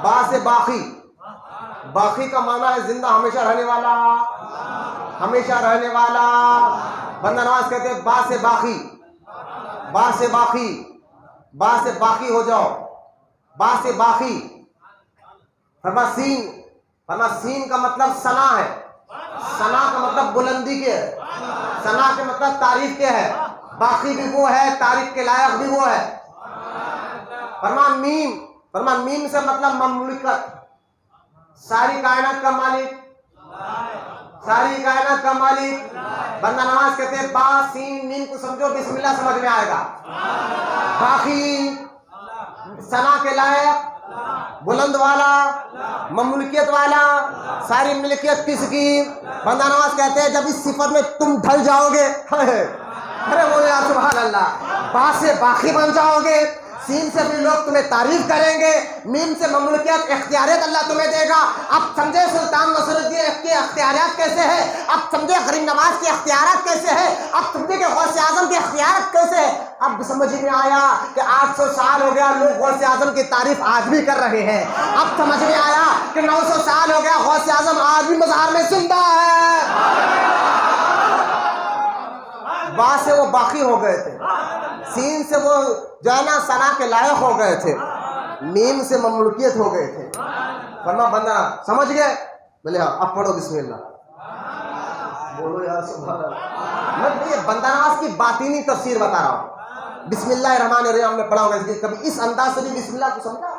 [SPEAKER 1] با سے باقی کا معنی ہے زندہ, ہمیشہ رہنے والا, ہمیشہ رہنے والا. بندہ نواز کہتے ہیں با سے باقی ہو جاؤ. با سے باقی. فرما سین کا مطلب ثنا ہے. ثنا کا مطلب بلندی کے ہے, ثنا کے مطلب تعریف کے ہے. باقی بھی وہ ہے, تعریف کے لائق بھی وہ ہے. فرما میم سے مطلب مملکت, ساری کائنات کا مالک. بندہ نواز کہتے ہیں با سین میم کو سمجھو بسم اللہ سمجھ میں آئے گا. باقی, ثنا کے لائق, بلند والا, مملکیت والا, ساری ملکیت کس کی؟ بندہ نواز کہتے ہیں جب اس صفت میں تم ڈھل جاؤ گے, ارے بولے سبحان اللہ, با سے باقی بن جاؤ گے, سین سے بھی لوگ تمہیں تعریف کریں گے, میم سے مملکیت اختیاریت اللہ تمہیں دے گا. اب سمجھے سلطان نصر الدین کے اختیارات کیسے ہے, اب سمجھے غریب نواز کے اختیارات کیسے ہے, اب سمجھے کہ غوث اعظم کے اختیارات کیسے ہے. اب سمجھ میں آیا کہ 800 سال ہو گیا لوگ غوث اعظم کی تعریف آج بھی کر رہے ہیں. اب سمجھ میں آیا کہ 900 سال ہو گیا غوث اعظم آج بھی مزار میں زندہ ہے. با سے وہ باقی ہو گئے تھے, سین سے وہ جو ہے نا ثنا کے لائق ہو گئے تھے, میم سے مملوکیت ہو گئے تھے. فرما بندہ سمجھ گئے؟ بولے ہاں, اب پڑھو بسم اللہ. بولو یا سبحان اللہ. میں یہ بندہ نواز کی باطنی تفسیر بتا رہا ہوں. بسم اللہ الرحمن الرحیم ہم نے پڑھا ہوگا, کبھی اس انداز سے بھی بسم اللہ کو سمجھا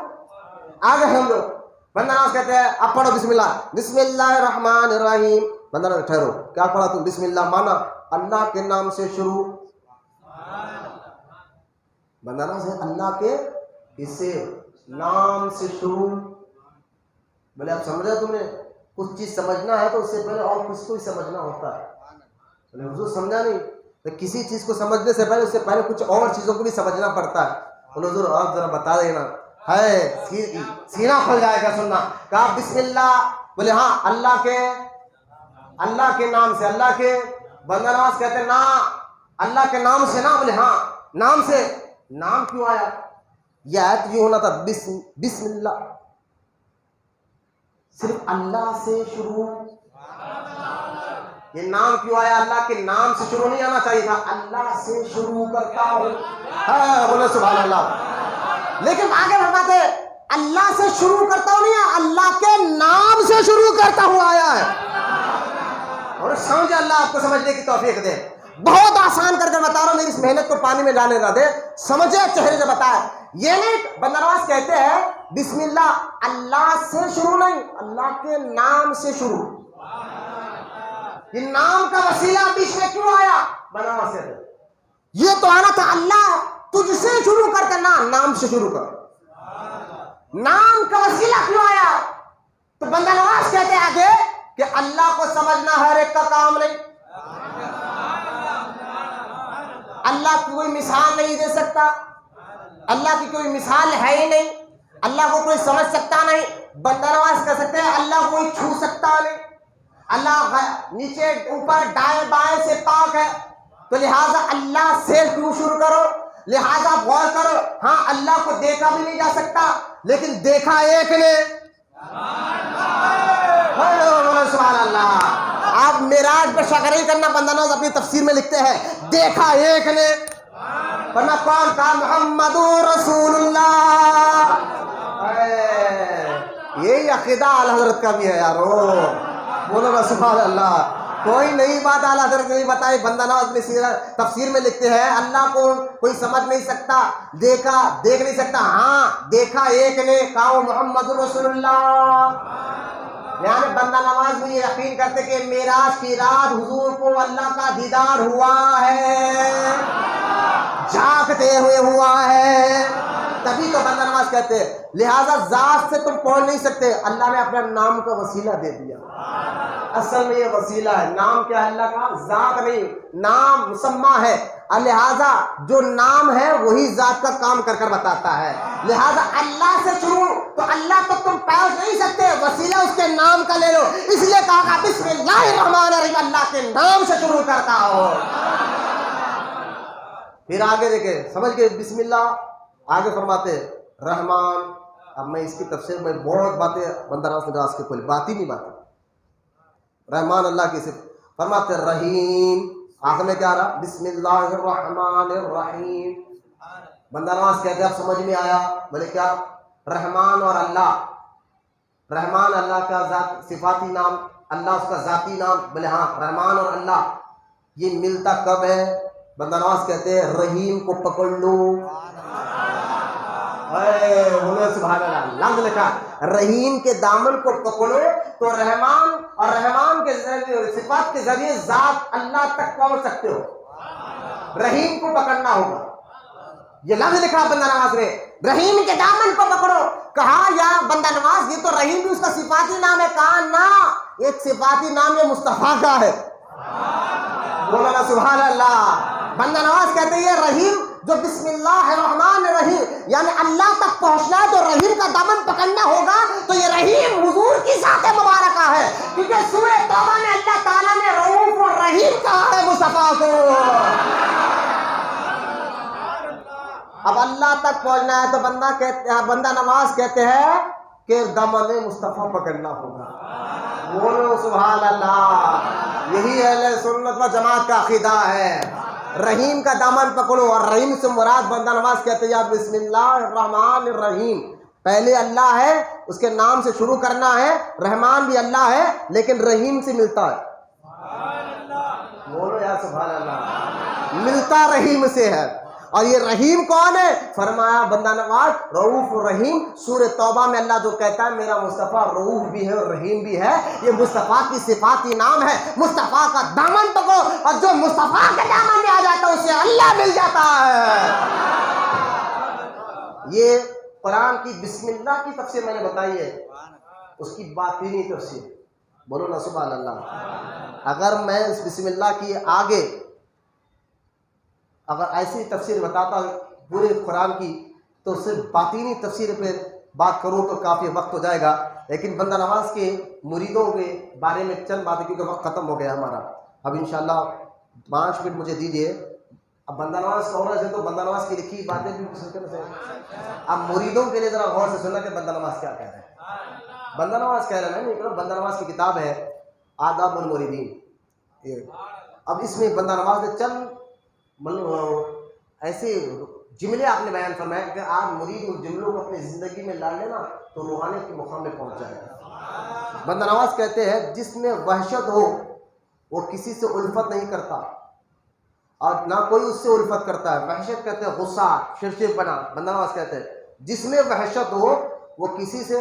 [SPEAKER 1] آگے ہم لوگ. بندہ نواز کہتے ہیں اب پڑھو بسم اللہ. بسم اللہ الرحمن الرحیم. بندہ نواز ٹھہرو, کیا پڑھا تم؟ بسم اللہ مانا اللہ کے نام سے شروع. بندہ نواز ہے اللہ کے اسے نام سے شروع. بولے اب سمجھا تم نے؟ کچھ چیز سمجھنا ہے تو اس سے پہلے اور کچھ کو ہی سمجھنا ہوتا ہے. بولے حضور سمجھا نہیں. کسی چیز کو سمجھنے سے پہلے اس سے پہلے کچھ اور چیزوں کو بھی سمجھنا پڑتا ہے. بولے حضور آپ ذرا بتا دینا. ہے سینہ کھل جائے گا سننا. کہا بسم اللہ. بولے ہاں اللہ کے اللہ کے نام سے. اللہ کے بندہ نواز کہتے ہیں نا اللہ کے نام سے نہ. بولے ہاں نام سے. نام کیوں آیا؟ یہ آیت یہ ہونا تھا بسم اللہ, صرف اللہ سے شروع. یہ نام کیوں آیا؟ اللہ کے نام سے شروع نہیں آنا چاہیے تھا, اللہ سے شروع کرتا ہوں. بولے سبحان اللہ. لیکن آگے فرماتے اللہ سے شروع کرتا ہوں نہیں ہے, اللہ کے نام سے شروع کرتا ہوں آیا ہے. اور سمجھے اللہ آپ کو سمجھنے کی توفیق دے. بہت آسان کر بتا رہا ہوں, میری اس محنت کو پانی میں ڈالنے نہ دے, سمجھے چہرے سے بتایا. یہ نہیں بندہ نواز کہتے ہیں بسم اللہ, اللہ سے شروع نہیں, اللہ کے نام سے شروع. یہ نام کا وسیلہ بیچ میں کیوں آیا؟ بندہ نواز کہتے ہیں یہ تو آنا تھا اللہ تجھ سے شروع کر کے نام سے شروع کر. نام کا وسیلہ کیوں آیا؟ تو بندہ نواز کہتے ہیں آگے کہ اللہ کو سمجھنا ہر ایک کا کام نہیں. اللہ کی کوئی مثال نہیں دے سکتا, اللہ کی کوئی مثال ہے ہی نہیں, اللہ کو کوئی سمجھ سکتا نہیں. بندہ نواز کہہ سکتے ہیں اللہ کوئی چھو سکتا نہیں, اللہ نیچے اوپر دائیں بائیں سے پاک ہے, تو لہٰذا اللہ سے کیوں شروع کرو؟ لہٰذا غور کرو, ہاں اللہ کو دیکھا بھی نہیں جا سکتا, لیکن دیکھا ایک نے. سبحان اللہ. آپ معراج پہ شک نہیں کرنا, بندہ نواز اپنی تفسیر میں لکھتے ہیں دیکھا ایک نے. ورنہ کون کہا محمد رسول اللہ. یہی عقیدہ اعلی حضرت کا بھی ہے یارو. بولو نا سبحان اللہ. کوئی نئی بات اعلی حضرت نے نہیں بتائی. بندہ نواز اپنی تفسیر میں لکھتے ہیں اللہ کو کوئی سمجھ نہیں سکتا, دیکھ نہیں سکتا, ہاں دیکھا ایک نے, کہا محمد رسول اللہ. یعنی بندہ نواز میں یہ یقین کرتے کہ معراج کی رات حضور کو اللہ کا دیدار ہوا ہے, جھانکتے ہوئے ہوا ہے, تبھی تو بندہ نواز کہتے ہیں. لہٰذا ذات سے تم پہنچ نہیں سکتے, اللہ نے اپنا نام کا وسیلہ دے دیا. اصل میں یہ وسیلہ ہے, نام کیا ہے اللہ کا؟ ذات نہیں, نام مسمہ ہے. لہٰذا جو نام ہے وہی ذات کا کام کر کر بتاتا ہے. لہٰذا اللہ سے شروع, تو اللہ تک تم پہنچ نہیں سکتے, وسیلہ اس کے نام کا لے لو. اس لیے کہا بسم اللہ الرحمن الرحیم, اللہ کے نام سے شروع کرتا ہو. پھر آگے دیکھیں سمجھ کے بسم اللہ. آگے فرماتے رحمان. اب میں اس کی تفسیر میں بہت باتیں بندہ نواز کے کوئی بات ہی نہیں باتیں. رحمان اللہ کی صفت. فرماتے رحیم, آخر میں کیا رہا؟ بسم اللہ الرحمن الرحیم. بندہ نواز کہتے ہیں اب سمجھ میں آیا. بولے کیا؟ رحمان اور اللہ, رحمان اللہ کا ذات صفاتی نام, اللہ اس کا ذاتی نام. بولے ہاں رحمان اور اللہ یہ ملتا کب ہے؟ بندہ نواز کہتے ہیں رحیم کو پکڑ لو. سبحان اللہ. لفظ لکھا رحیم کے دامن کو پکڑو تو رحمان اور رحمان کے صفات کے ذریعے ذات اللہ تک پہنچ سکتے ہو. رحیم کو پکڑنا ہوگا. یہ لفظ لکھا بندہ نواز نے, رحیم کے دامن کو پکڑو. کہا یا بندہ نواز یہ تو رحیم بھی اس کا صفاتی نام ہے. کہا نا, ایک صفاتی نام یہ مصطفیٰ کا ہے. بولا نا سبحان اللہ. بندہ نواز کہتے ہیں یہ رحیم جو بسم اللہ الرحمن الرحیم, یعنی اللہ تک پہنچنا ہے تو رحیم کا دامن پکڑنا ہوگا. تو یہ رحیم حضور کی ذات مبارکہ ہے, کیونکہ سورہ توبہ میں اللہ تعالیٰ نے رؤوف اور رحیم کہا ہے مصطفیٰ کو. اب اللہ تک پہنچنا ہے تو بندہ نواز کہتے ہیں کہ دامن مصطفیٰ پکڑنا ہوگا. بولو سبحان اللہ. یہی اہل سنت و جماعت کا عقیدہ ہے. رحیم کا دامن پکڑو, اور رحیم سے مراد بندہ نواز کہتے ہیں بسم اللہ الرحمن الرحیم. پہلے اللہ ہے, اس کے نام سے شروع کرنا ہے. رحمان بھی اللہ ہے لیکن رحیم سے ملتا ہے. بولو یا سبحان اللہ. ملتا رحیم سے ہے. اور یہ رحیم کون ہے؟ فرمایا بندہ نواز رؤوف الرحیم. سورہ توبہ میں اللہ جو کہتا ہے میرا مصطفیٰ رؤوف بھی ہے اور رحیم بھی ہے, یہ مصطفیٰ کی صفاتی نام ہے. مصطفیٰ کا دامن پکڑو, اور جو مصطفیٰ کے دامن میں آ جاتا ہے اسے اللہ مل جاتا ہے. یہ قرآن کی بسم اللہ کی تفسیر میں نے بتائی ہے, اس کی باطنی تفسیر. بولو نا سبحان اللہ. اگر میں اس بسم اللہ کی آگے اگر ایسی تفسیر بتاتا پورے قرآن کی, تو صرف باطنی تفسیر پہ بات کروں تو کافی وقت ہو جائے گا. لیکن بندہ نواز کے مریدوں کے بارے میں چند باتیں، کیونکہ وقت ختم ہو گیا ہمارا، اب انشاءاللہ 5 منٹ مجھے دیجیے. اب بندہ نواز کا عورت ہے تو بندہ نواز کی لکھی باتیں بھی سنتے ہیں. اب مریدوں کے لیے ذرا غور سے سننا کہ بندہ نواز کیا کہہ رہے ہیں. بندہ نواز کہہ رہے ہیں نہیں، بندہ نواز کی کتاب ہے آداب المریدین. اب اس میں بندہ نواز نے چند ایسے جملے آپ نے بیان فرمائے کہ آپ مرید ان جملوں کو اپنی زندگی میں لا لینا تو روحانیت کے مقام میں پہنچ جائے گا. بندہ نواز کہتے ہیں جس میں وحشت ہو وہ کسی سے الفت نہیں کرتا اور نہ کوئی اس سے الفت کرتا ہے. وحشت کہتے ہیں غصہ، چڑچڑ بنا. بندہ نواز کہتے ہیں جس میں وحشت ہو وہ کسی سے،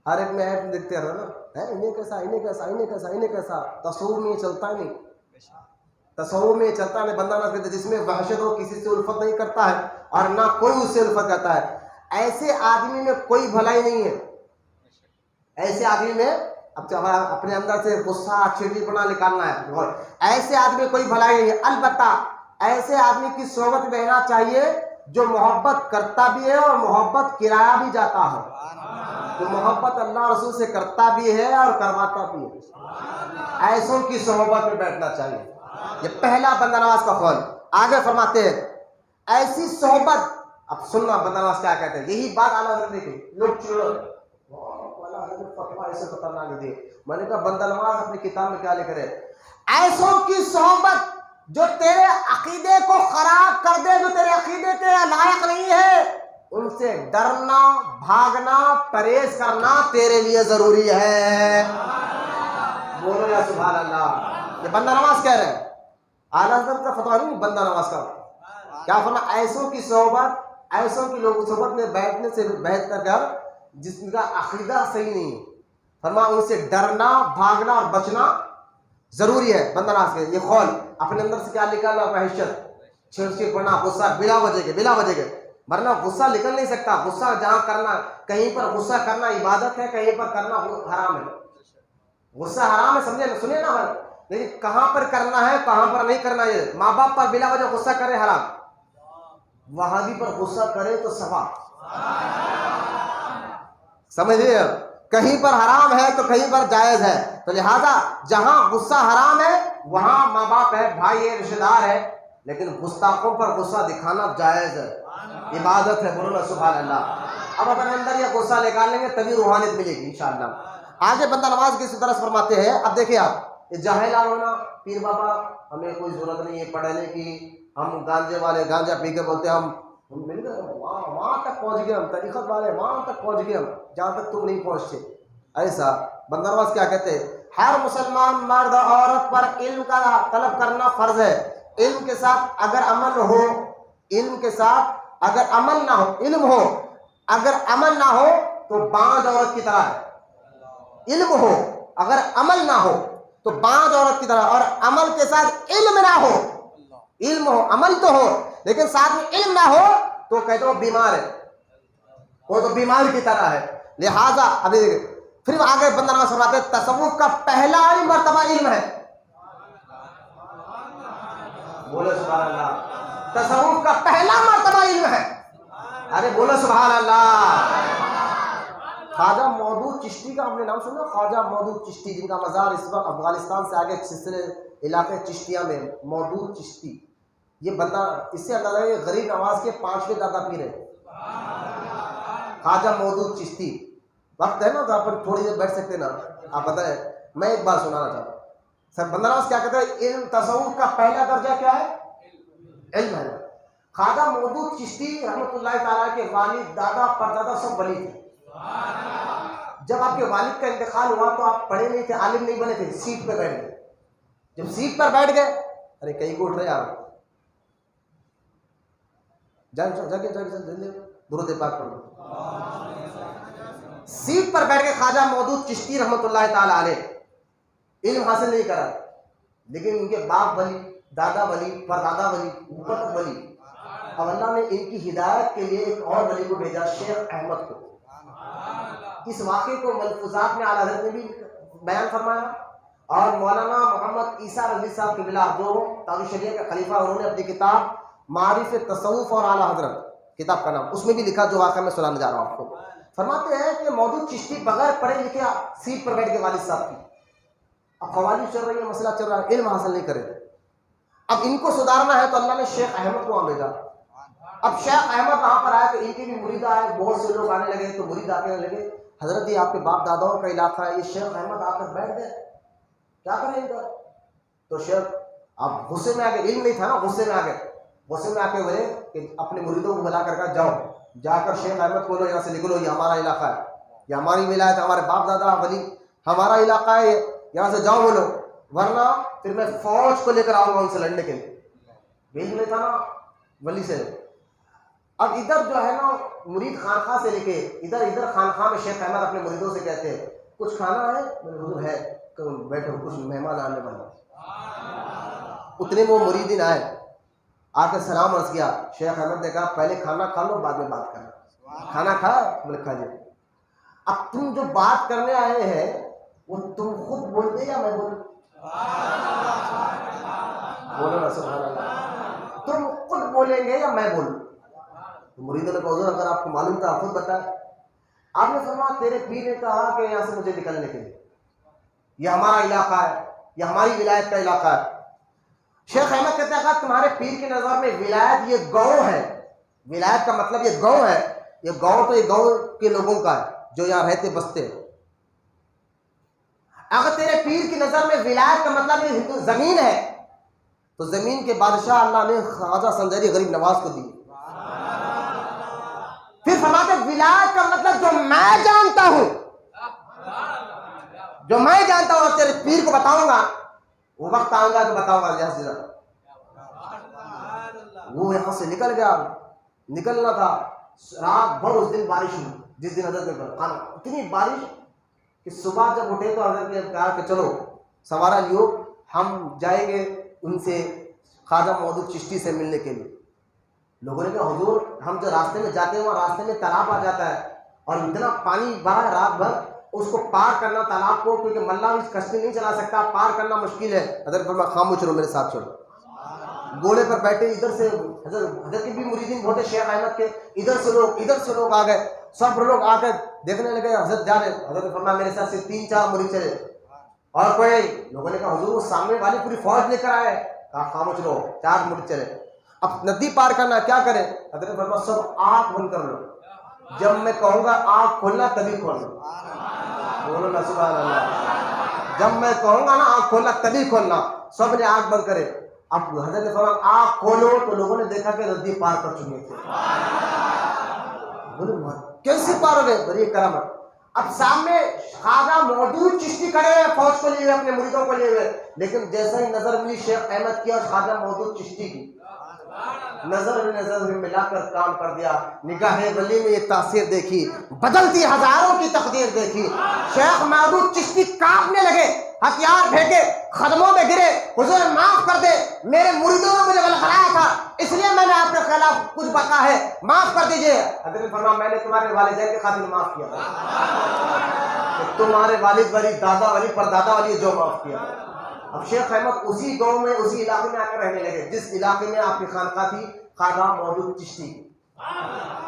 [SPEAKER 1] ہر ایک میں ایپ دیکھتے رہو نا، انہیں کیسا انہیں کیسا انہیں کیسا انہیں کیسا، تصور میں چلتا نہیں، تصور میں چلتا نہیں. بندہ نواز کہتے ہیں جس میں وحشت ہو کسی سے الفت نہیں کرتا ہے اور نہ کوئی اس سے الفت کرتا ہے. ایسے آدمی میں کوئی بھلائی نہیں ہے. ایسے آدمی میں اب اپنے اندر سے غصہ چڑچڑپنا نکالنا ہے، ایسے آدمی میں کوئی بھلائی نہیں ہے. البتہ ایسے آدمی کی صحبت میں رہنا چاہیے جو محبت کرتا بھی ہے اور محبت کرایا بھی جاتا ہے، جو محبت اللہ رسول سے کرتا بھی ہے اور کرواتا بھی ہے. ایسوں کی صحبت میں بیٹھنا چاہیے. یہ پہلا بندہ نواز کا قول. آگے فرماتے ہیں ایسی صحبت، اب سننا بندہ نواز کیا کہتے ہیں. یہی بات اعلیٰ حضرت نے کی. لوگ چڑھو ایسے فتوا نہیں دے. میں نے کہا بندہ نواز اپنی کتاب میں کیا لکھ رہے ہیں، ایسوں کی صحبت جو تیرے عقیدے کو خراب کر دے، جو تیرے عقیدے کے لائق نہیں ہے، ان سے ڈرنا، بھاگنا، پرہیز کرنا تیرے لیے ضروری ہے. بولو یا سبحان اللہ. یہ بندہ نواز کہہ رہے ہیں، اعلیٰ حضرت کا فتویٰ نہیں، بندہ نواز کا. کیا فرما ایسوں کی صحبت، ایسوں کی لوگوں صحبت میں بیٹھنے سے بہتر کر جس کا عقیدہ صحیح نہیں ہے. فرما ان سے ڈرنا، بھاگنا اور بچنا ضروری ہے. بندہ نواز کے یہ قول اپنے اندر سے کیا نکالنا، وحشت، چھڑچڑ پڑنا، غصہ بلا وجہ کے، ورنہ غصہ نکل نہیں سکتا. غصہ جہاں کرنا، کہیں پر غصہ کرنا عبادت ہے، کہیں پر کرنا حرام ہے. غصہ حرام ہے، سمجھے سنیے نا. لیکن کہاں پر کرنا ہے کہاں پر نہیں کرنا. یہ ماں باپ پر بلا وجہ غصہ کرے حرام، وہابی پر غصہ کرے تو ثواب. سمجھیے کہیں پر حرام ہے تو کہیں پر جائز ہے. تو لہذا جہاں غصہ حرام ہے وہاں ماں باپ ہے، بھائی ہے، رشتہ دار ہے، لیکن گستاخوں پر غصہ دکھانا جائز ہے، عبادت ہے. بولو سبحان اللہ. اب اپنے اندر یہ غصہ نکال لیں گے تبھی روحانیت ملے گی انشاءاللہ. آگے بندہ نواز کی طرح فرماتے ہیں. اب دیکھیے آپ، یہ جاہل ہونا، پیر بابا ہمیں کوئی ضرورت نہیں ہے پڑھنے کی، ہم گانجے والے گانجا پی کے بولتے ہیں ہم مل گئے، وہاں تک پہنچ گئے، ہم طریقت والے وہاں تک پہنچ گئے، ہم جہاں تک تم نہیں پہنچتے. ایسا بندہ نواز کیا کہتے ہیں، ہر مسلمان مرد عورت پر علم کا طلب کرنا فرض ہے. علم کے ساتھ اگر عمل ہو، علم کے ساتھ اگر عمل نہ ہو، علم ہو اگر عمل نہ ہو تو باندھ عورت کی طرح ہے. علم ہو اگر عمل نہ ہو تو باندھ عورت کی طرح، اور عمل کے ساتھ علم نہ ہو، علم ہو عمل تو ہو لیکن ساتھ میں علم نہ ہو تو کہتے ہو بیمار ہے، وہ تو بیمار کی طرح ہے. لہذا ابھی پھر آگے بندہ نواز فرماتے ہیں تصوف کا پہلا مرتبہ علم ہے. بولو سبحان اللہ. تصوف کا پہلا مرتبہ علم ہے. ارے بولو سبحان اللہ. خواجہ مودود چشتی کا ہم نے نام سنا، خواجہ مودود چشتی، جن کا مزار اس وقت افغانستان سے آگے سلسلے علاقے چشتیہ میں. مودود چشتی یہ بندہ، اس سے اندازہ ہے غریب نواز کے 5ویں دادا پیر ہے خواجہ مودود چشتی. وقت ہے نا تو آپ تھوڑی دیر بیٹھ سکتے نا. آپ بتائیں، میں ایک بات سنانا چاہتا ہوں. سر بندہ نواز کیا کہتے ہیں، علم تصوف کا پہلا درجہ کیا ہے، علم ہے. خواجہ مودود چشتی رحمۃ اللہ تعالیٰ کے والد، دادا، پردادا سب ولی تھے. جب آپ کے والد کا انتقال ہوا تو آپ پڑھے نہیں تھے، عالم نہیں بنے تھے، سیٹ پہ بیٹھ گئے. جب سیٹ پر بیٹھ گئے، ارے کہیں کو اٹھ رہے آپ، درود پاک پڑھو. سیٹ پر بیٹھ کے خواجہ مودود چشتی رحمۃ اللہ تعالی علیہ علم حاصل نہیں کرا، لیکن ان کے باپ ولی، دادا ولی، پردادا ولی، اوپر تک ولی. اب اللہ نے ان کی ہدایت کے لیے ایک اور ولی کو بھیجا، شیخ احمد کو. اس واقعے کو ملفوظات میں اعلیٰ حضرت نے بھی بیان فرمایا، اور مولانا محمد عیسیٰ رضوی صاحب کے بلا جو تاج الشریعہ کے خلیفہ، انہوں نے اپنی کتاب معارف تصوف اور اعلیٰ حضرت، کتاب کا نام، اس میں بھی لکھا جو واقعہ میں سنانے جا رہا ہوں آپ کو. فرماتے ہیں کہ موجود چشتی بغیر پڑھے لکھے سیٹ پر بیٹھ کے والد صاحب کی، اب قوالی چل رہی ہے، مسئلہ چل رہا ہے، علم حاصل نہیں کرے، اب ان کو سدھارنا ہے تو اللہ نے شیخ احمد کو وہاں بھیجا. اب شیخ احمد وہاں پر آئے تو ان کے بھی مرید آئے، بہت سے لوگ آنے لگے تو مرید آنے لگے، حضرت یہ آپ کے باپ داداؤں کا علاقہ ہے، یہ شیخ احمد آ کر بیٹھ گئے، کیا کریں ادھر؟ تو شیخ آپ غصے میں آ گئے، علم نہیں تھا نا، غصے میں آ گئے، غصے میں آ کے بولے کہ اپنے مریدوں کو بلا کر جاؤ، جا کر شیخ احمد کو یہاں سے نکلو، یہ ہمارا علاقہ ہے، یہ ہماری ولایت ہے، ہمارے باپ دادا ولی ہمارا علاقہ ہے، یہاں سے جاؤ بولو، ورنہ پھر میں فوج کو لے کر آؤں گا ان سے لڑنے کے لیے. بھیج نہیں تھا نا ولی سے. اب ادھر جو ہے نا مرید خانقاہ سے لے کے ادھر خانقاہ میں شیخ احمد اپنے مریدوں سے کہتے ہیں کچھ کھانا ہے؟ حضور ہے، تو بیٹھو، کچھ مہمان آنے والا. اتنے وہ مریدین آئے، آ کے سلام عرض کیا. شیخ احمد نے کہا پہلے کھانا کھا لو، بعد میں بات کرنا. کھانا کھا؟ بولے کھا لیا. اب تم جو بات کرنے آئے ہیں وہ تم خود بولتے یا میں بولوں؟ بولو نا سبحان اللہ. تم خود بولیں گے یا میں بولوں؟ مریدوں نے کہا حضور اگر آپ کو معلوم تھا خود بتائیں. آپ نے فرمایا تیرے پیر نے کہا کہ یہاں سے مجھے نکلنے کے لیے، یہ ہمارا علاقہ ہے، یہ ہماری ولایت کا علاقہ ہے. شیخ احمد کہتے ہیں تمہارے پیر کی نظر میں ولایت یہ گاؤں ہے، ولایت کا مطلب یہ گاؤں ہے، یہ گاؤں تو یہ گاؤں کے لوگوں کا ہے جو یہاں رہتے بستے. اگر تیرے پیر کی نظر میں ولایت کا مطلب یہ زمین ہے تو زمین کے بادشاہ اللہ نے خواجہ سنجری غریب نواز کو دی. پھر فرماتے ولایت کا مطلب جو میں جانتا ہوں، جو میں جانتا ہوں تیرے پیر کو بتاؤں گا، وہ وقت آئے گا کہ بتاؤں گا. یہاں سے وہ یہاں سے نکل گیا، نکلنا تھا، رات بھر اس دن بارش ہوئی. جس دن حضرت نے اتنی بارش کہ صبح جب اٹھے تو حضرت نے کہا کہ چلو سوارا لیو، ہم جائیں گے ان سے خواجہ مودود چشتی سے ملنے کے لیے. لوگوں نے کہا حضور ہم جو راستے میں جاتے ہیں وہاں راستے میں تالاب آ جاتا ہے اور اتنا پانی بڑا ہے رات بھر، اس کو پار کرنا تالاب کو، کیونکہ ملا اس کشتی نہیں چلا سکتا، پار کرنا مشکل ہے. حضرت فرمایا خاموش رہو، میرے ساتھ چلو. گھوڑے پر بیٹھے، ادھر سے حضرت کے بھی مریدین بہت شیخ احمد کے، ادھر سے لوگ آ گئے، سب لوگ آ کر دیکھنے لگے حضرت جا رہے. حضرت نے فرمایا میرے ساتھ سے 3-4 مرید چلے اور کوئی. لوگوں نے کہا حضور وہ سامنے والی پوری فوج لے کر آئے. کہا خاموش رہو، 4 مرید چلے. اب ندی پار کرنا کیا کریں؟ حضرت نے فرمایا سب آنکھ بند کر لو، جب میں کہوں گا آنکھ کھولنا تبھی کھولنا. بولو نا سبحان اللہ. جب میں کہوں گا نا آنکھ کھولنا تبھی کھولنا. سب نے آنکھ بند کرے. اب حضرت نے فرمایا آنکھ کھولو تو لوگوں نے دیکھا کہ ندی پار کر چکے تھے. بولے کیسے پار ہو گئے؟ بڑی کرامت. اب سامنے خواجہ مودود چشتی کھڑے ہیں فوج کو لیے ہوئے، اپنے مریدوں کو لیے ہوئے، لیکن جیسا ہی نظر ملی شیخ احمد کی اور خواجہ مودود چشتی کی، نظر میں ملا کر کام کر دیا. نگاہ ولی میں یہ تاثیر دیکھی، بدلتی ہزاروں کی تقدیر دیکھی. شیخ مودود چشتی کانپنے لگے، ہتھیار پھینکے، قدموں میں گرے. حضور معاف کر دے، میرے مریدوں نے مجھے غلط کرایا تھا، اس لیے میں نے آپ کے خلاف کچھ بکا ہے، معاف کر دیجئے. حضرت نے فرمایا میں نے تمہارے والدین کے خاطر معاف کیا، تمہارے والد ولی، دادا ولی، پردادا ولی جو معاف کیا. اب شیخ احمد اسی گاؤں میں، اسی علاقے میں آ کر رہنے لگے جس علاقے میں آپ کی خانقاہ تھی خواجہ مودود چشتی.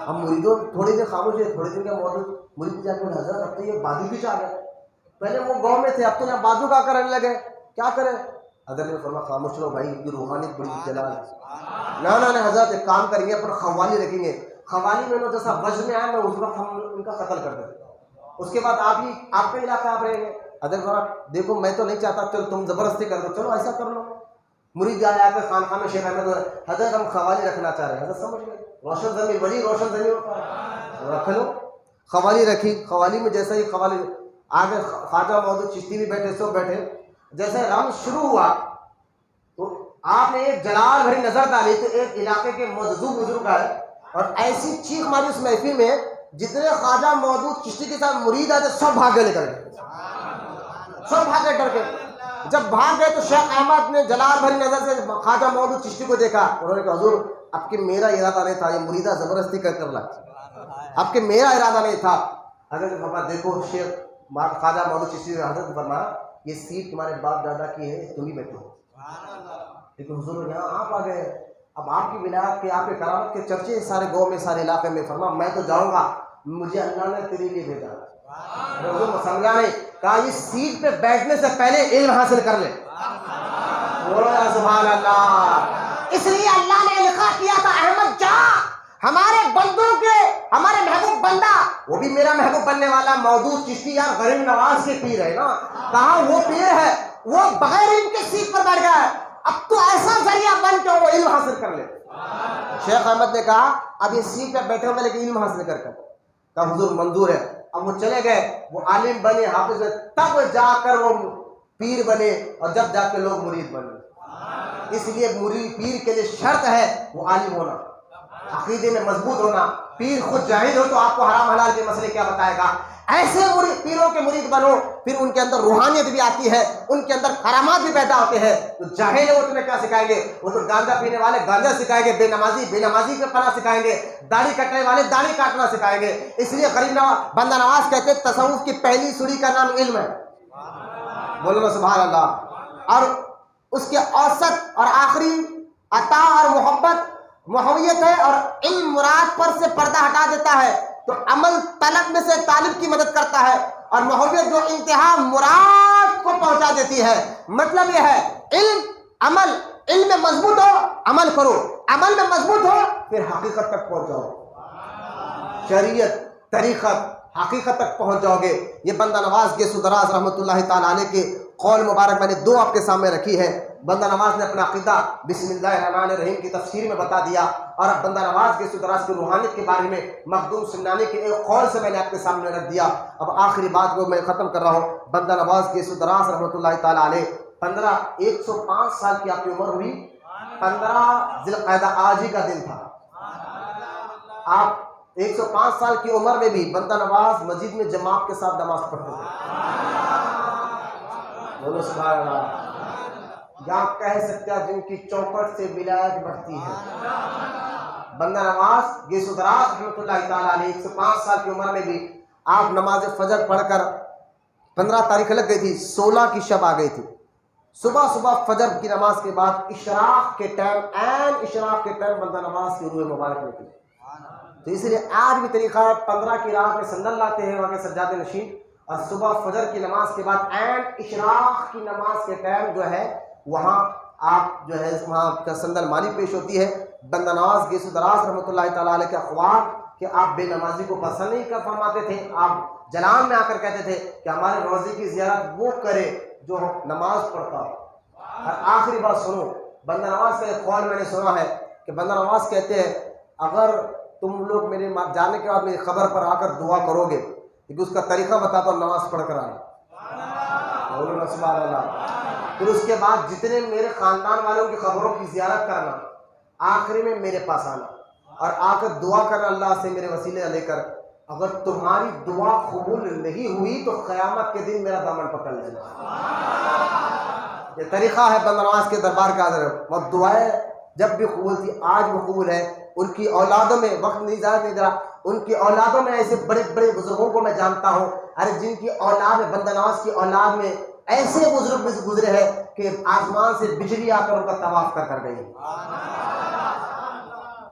[SPEAKER 1] اب مریدوں تھوڑی دیر خاموش ہے، تھوڑی دیر کے مودود مرید جا کے حضرت اب تو یہ بازو بھی چاہ گئے، پہلے وہ گاؤں میں تھے اب تو یہاں بازو کا کرنے لگے، کیا کریں؟ حضرت نے فرمایا خاموش رہو بھائی، یہ روحانیت بڑی جلال ہے. نہ حضرت ایک کام کریں گے، پر قوالی رکھیں گے. قوالی میں نو جیسا وجہ میں آئے نا اس وقت ہم ان کا قتل کر دیں، اس کے بعد آپ کا علاقہ آپ رہیں گے. حضرت فرمایا دیکھو میں تو نہیں چاہتا، چلو تم زبردستی کر دو، چلو ایسا کر لو. مرید آیا کہ خانقاہ میں شیخ احمد حضرت ہم قوالی رکھنا چاہ رہے ہیں. حضرت سمجھ گئے، روشن ضمیر ولی روشن ضمیر ہوتا ہے، رکھ لو. قوالی رکھی. قوالی میں جیسا ہی قوالی آگے خواجہ مودود چشتی بھی بیٹھے، سب بیٹھے. جیسے رام شروع ہوا تو آپ نے ایک جلال بھری نظر ڈالی تو ایک علاقے کے معزز بزرگ آئے اور ایسی چیخ ماری اس محفل میں، جتنے خواجہ مودود چشتی کے ساتھ مرید آتے سب بھاگے نکل گئے، سب بھاگے ڈر کے. جب بھاگ گئے تو شیخ احمد نے جلال بھری نظر سے خواجہ مودود چشتی کو دیکھا. انہوں نے کہا حضور اب کہ میرا ارادہ نہیں تھا، یہ مریدہ زبردستی کر لگا، اب کہ میرا ارادہ نہیں تھا. حضرت نے فرمایا دیکھو شیخ خواجہ مودود چشتی نے حضرت نے فرمایا یہ سیٹ تمہارے باپ دادا کی ہے، تم ہی بیٹھو. لیکن حضور یہاں آپ آ گئے، اب آپ کی ولایت کے، آپ کے کرامت کے چرچے سارے گاؤں میں، سارے علاقے میں. فرمایا میں تو جاؤں گا مجھے اللہ نے تیرے لیے بھیجا. حضور سمجھا نہیں, کہا اس سیٹ پہ بیٹھنے سے پہلے علم حاصل کر لے. بولو یا سبحان اللہ. اس لیے اللہ نے لکھا کیا تھا احمد جا ہمارے بندوں کے, ہمارے محبوب بندہ, وہ بھی میرا محبوب بننے والا مودود چشتی یار غریب نواز کے پیر ہے نا. کہا وہ پیر ہے, وہ بغیر علم کے سیٹ پر بیٹھ گیا ہے, اب تو ایسا ذریعہ بن کے وہ علم حاصل کر لے. شیخ احمد نے کہا اب یہ سیٹ پہ بیٹھے ہوئے لیکن علم حاصل کر کر. کہا حضور منظور ہے. اب وہ چلے گئے, وہ عالم بنے, حافظ بنے, تب جا کر وہ پیر بنے, اور جب جا کے لوگ مرید بنے. اس لیے مرید پیر کے لیے شرط ہے وہ عالم ہونا, عقیدے میں مضبوط ہونا. پیر خود جاہل ہو تو آپ کو حرام حلال کے مسئلے کیا بتائے گا. ایسے پیروں کے مرید بنو, پھر ان کے اندر روحانیت بھی آتی ہے, ان کے اندر کرامات بھی پیدا ہوتے ہیں. تو جاہل ہے وہ تمہیں کیا سکھائیں گے, وہ تو گانجا پینے والے گانجا سکھائیں گے, بے نمازی کے پناہ سکھائیں گے, داڑھی کٹنے والے داڑھی کاٹنا سکھائیں گے. اس لیے غریب نواز بندہ نواز کہتے ہیں تصوف کی پہلی سوری کا نام علم ہے. بولو سبحان اللہ. اور اس کے اوسط اور آخری عطا اور محویت ہے, اور علم مراد پر سے پردہ ہٹا دیتا ہے, تو عمل طلب میں سے طالب کی مدد کرتا ہے, اور محویت جو انتہا مراد کو پہنچا دیتی ہے. مطلب یہ ہے علم عمل, علم میں مضبوط ہو عمل کرو, عمل میں مضبوط ہو پھر حقیقت تک پہنچ جاؤ, شریعت طریقت حقیقت تک پہنچ جاؤ گے. یہ بندہ نواز گیسو دراز رحمۃ اللہ تعالیٰ علیہ کے قول مبارک میں نے دو آپ کے سامنے رکھی ہے. بندہ نواز نے اپنا عقیدہ بسم اللہ الرحمن الرحیم کی تفسیر میں بتا دیا, اور اب بندہ نواز گیسو دراز کی روحانیت کے بارے میں مخدوم سمنانی کے ایک قول سے میں نے آپ کے سامنے رکھ دیا. اب آخری بات کو میں ختم کر رہا ہوں. بندہ نواز گیسو دراز رحمۃ اللہ تعالیٰ علیہ 105 سال کی آپ کی عمر ہوئی. 15 ذی القعدہ آج ہی کا دن تھا. آپ 105 سال کی عمر میں بھی بندہ نواز مسجد میں جماعت کے ساتھ نماز پڑھتے تھے. بولو سبحان اللہ. یا کہہ سکتے ہیں جن کی چوکٹ سے ولایت بڑھتی ہے. بندہ نواز گیسو دراز رحمۃ اللہ تعالیٰ علیہ 105 سال کی عمر میں بھی آپ نماز فجر پڑھ کر 15 تاریخ لگ گئی تھی, 16 کی شب آ گئی تھی. صبح فجر کی نماز کے بعد اشراق کے ٹائم, عین اشراق کے ٹائم بندہ نواز کی روح مبارک نکلی. تو اس لیے آج بھی طریقہ ہے, 15 کی رات میں صندل لاتے ہیں وہاں کے سجاد نشین, اور صبح فجر کی نماز کے بعد عین اشراق کی نماز کے ٹائم جو ہے وہاں آپ جو ہے وہاں کا صندل مانی پیش ہوتی ہے. بندہ نواز گیسو دراز رحمۃ اللہ تعالیٰ علیہ کے اخبار کہ آپ بے نمازی کو پسند نہیں کر فرماتے تھے. آپ جلان میں آ کر کہتے تھے کہ ہمارے روزے کی زیارت وہ کرے جو نماز پڑھتا ہو. اور آخری بات سنو, بندہ نواز کا ایک قول میں نے سنا ہے کہ بندہ نواز کہتے ہیں اگر تم لوگ میرے جانے کے بعد میری خبر پر آ کر دعا کرو گے, کیونکہ اس کا طریقہ بتاتا ہوں, نماز پڑھ کر آنا. سبحان اللہ. پھر اس کے بعد جتنے میرے خاندان والوں کی خبروں کی زیارت کرنا, آخری میں میرے پاس آنا اور آ کر دعا کرنا اللہ سے میرے وسیلے لے کر. اگر تمہاری دعا قبول نہیں ہوئی تو قیامت کے دن میرا دامن پکڑ لینا. یہ طریقہ ہے بندہ نواز کے دربار کا حاضر. اور دعائیں جب بھی قبول تھی, آج وہ قبول ہے. ان کی اولادوں میں وقت نہیں زیادہ نہیں درا, ان کی اولادوں میں ایسے بڑے بڑے بزرگوں کو میں جانتا ہوں, ارے جن کی اولاد میں بندہ نواز کی اولاد میں ایسے بزرگ بھی گزرے ہیں کہ آسمان سے بجلی آ کر ان کا طواف کر کر گئی.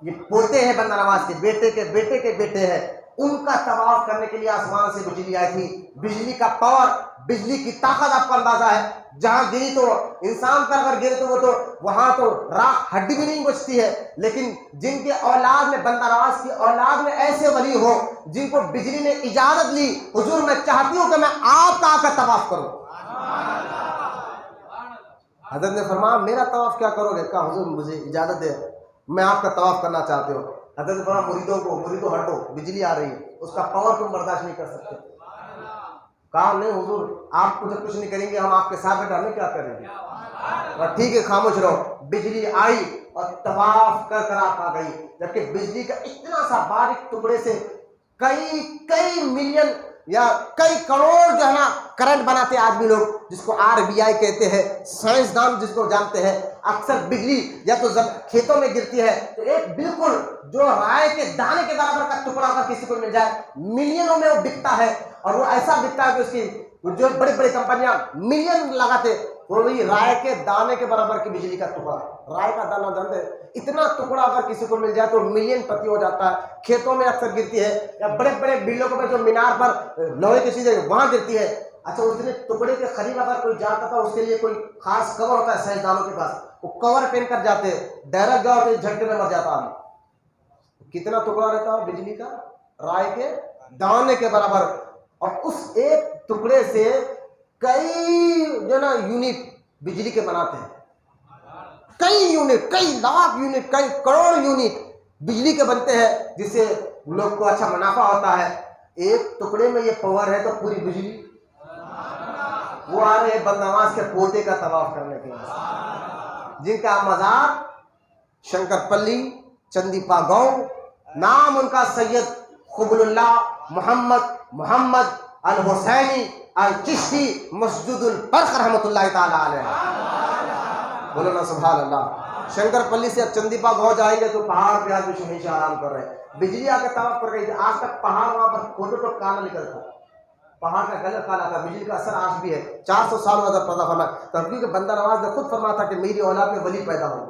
[SPEAKER 1] یہ پوتے ہیں بندہ نواز کے بیٹے کے بیٹے کے بیٹے ہیں, ان کا طواف کرنے کے لیے آسمان سے بجلی آئی تھی. بجلی کا پاور, بجلی کی طاقت آپ کو اندازہ ہے, جہاں گری تو انسان پر اگر گرے تو وہ تو وہاں تو راکھ ہڈی بھی نہیں بچتی ہے. لیکن جن کے اولاد میں بندہ نواز کی اولاد میں ایسے ولی ہو جن کو بجلی نے اجازت لی, حضور میں چاہتی ہوں کہ میں آپ کا آ کر طواف کروں. حضرت نے فرمایا میرا طواف کیا کرو گے؟ کہا حضور مجھے اجازت دے, میں آپ کا طواف کرنا چاہتے ہو. حضرت نے فرمایا مریدوں ہٹو, بجلی آ رہی ہے, اس کا پاور تم برداشت نہیں کر سکتے. کہا نہیں حضور آپ مجھے کچھ نہیں کریں گے, ہم آپ کے ساتھ بیٹھے ہمیں کیا کریں گے. اور ٹھیک ہے خاموش رہو. بجلی آئی اور طواف کر آپ آ گئی, جبکہ بجلی کا اتنا سا باریک ٹکڑے سے کئی ملین یا کئی کروڑ جو ہے نا کرنٹ بناتے ہیں آج بھی لوگ، جس کو RBI کہتے ہیں، سائنسدان جس کو جانتے ہیں، اکثر بجلی یا تو کھیتوں میں گرتی ہے تو ایک بالکل جو رائے کے دانے کے برابر کا ٹکڑا اگر کسی کو مل جائے، ملینوں میں وہ بکتا ہے، اور وہ ایسا بکتا ہے کہ اس کی جو بڑی بڑی کمپنیاں ملین لگاتے، وہی رائے کے دانے کے برابر کی بجلی کا ٹکڑا، رائے کا دانہ جانتے ہیں، اتنا ٹکڑا اگر کسی کو مل جائے تو ملین پتی ہو جاتا ہے، کھیتوں میں اکثر گرتی ہے، یا بڑے بڑے بلڈنگوں میں جو مینار پر لوہے کی چیزیں وہاں گرتی ہے۔ اچھا اس نے ٹکڑے کے قریب اگر کوئی جاتا تھا، اس کے لیے کوئی خاص کور ہوتا ہے سائنسدانوں کے پاس، وہ کور پہن کر جاتے، ڈائریکٹ جاؤ تو جھٹکے میں مر جاتا آدمی۔ کتنا ٹکڑا رہتا ہے بجلی کا؟ رائے کے دانے کے برابر، اور اس ایک ٹکڑے سے کئی جو نا یونٹ بجلی کے بناتے ہیں، کئی یونٹ، کئی لاکھ یونٹ، کئی کروڑ یونٹ بجلی کے بنتے ہیں، جس سے لوگ کو اچھا منافع ہوتا ہے۔ ایک ٹکڑے میں یہ پاور ہے تو پوری بجلی، وہ آ رہے ہیں بدنواز کے پوتے کا طواف کرنے کے لیے، جن کا مزار شنکر پلی چندیپا گاؤں، نام ان کا سید قبل اللہ محمد الحسینی الچشتی مسجد البرق رحمۃ اللہ تعالی علیہ، بولو نا سبحان اللہ۔ شنکر پلی سے اب چندیپا گاؤں جائیں گے تو پہاڑ پہ آدمی ہمیشہ آرام کر رہے ہیں، بجلی آ کے طواف کر گئی تھی، آج تک پہاڑ وہاں پر فوٹو تو کالا نکلتا، پہاڑ کا کلر کالا تھا، بجلی کا اثر آج بھی ہے، 400 سال بعد پیدا فرمایا، تبلیغ بندہ نواز نے خود فرمایا تھا کہ میری اولاد میں ولی پیدا ہو۔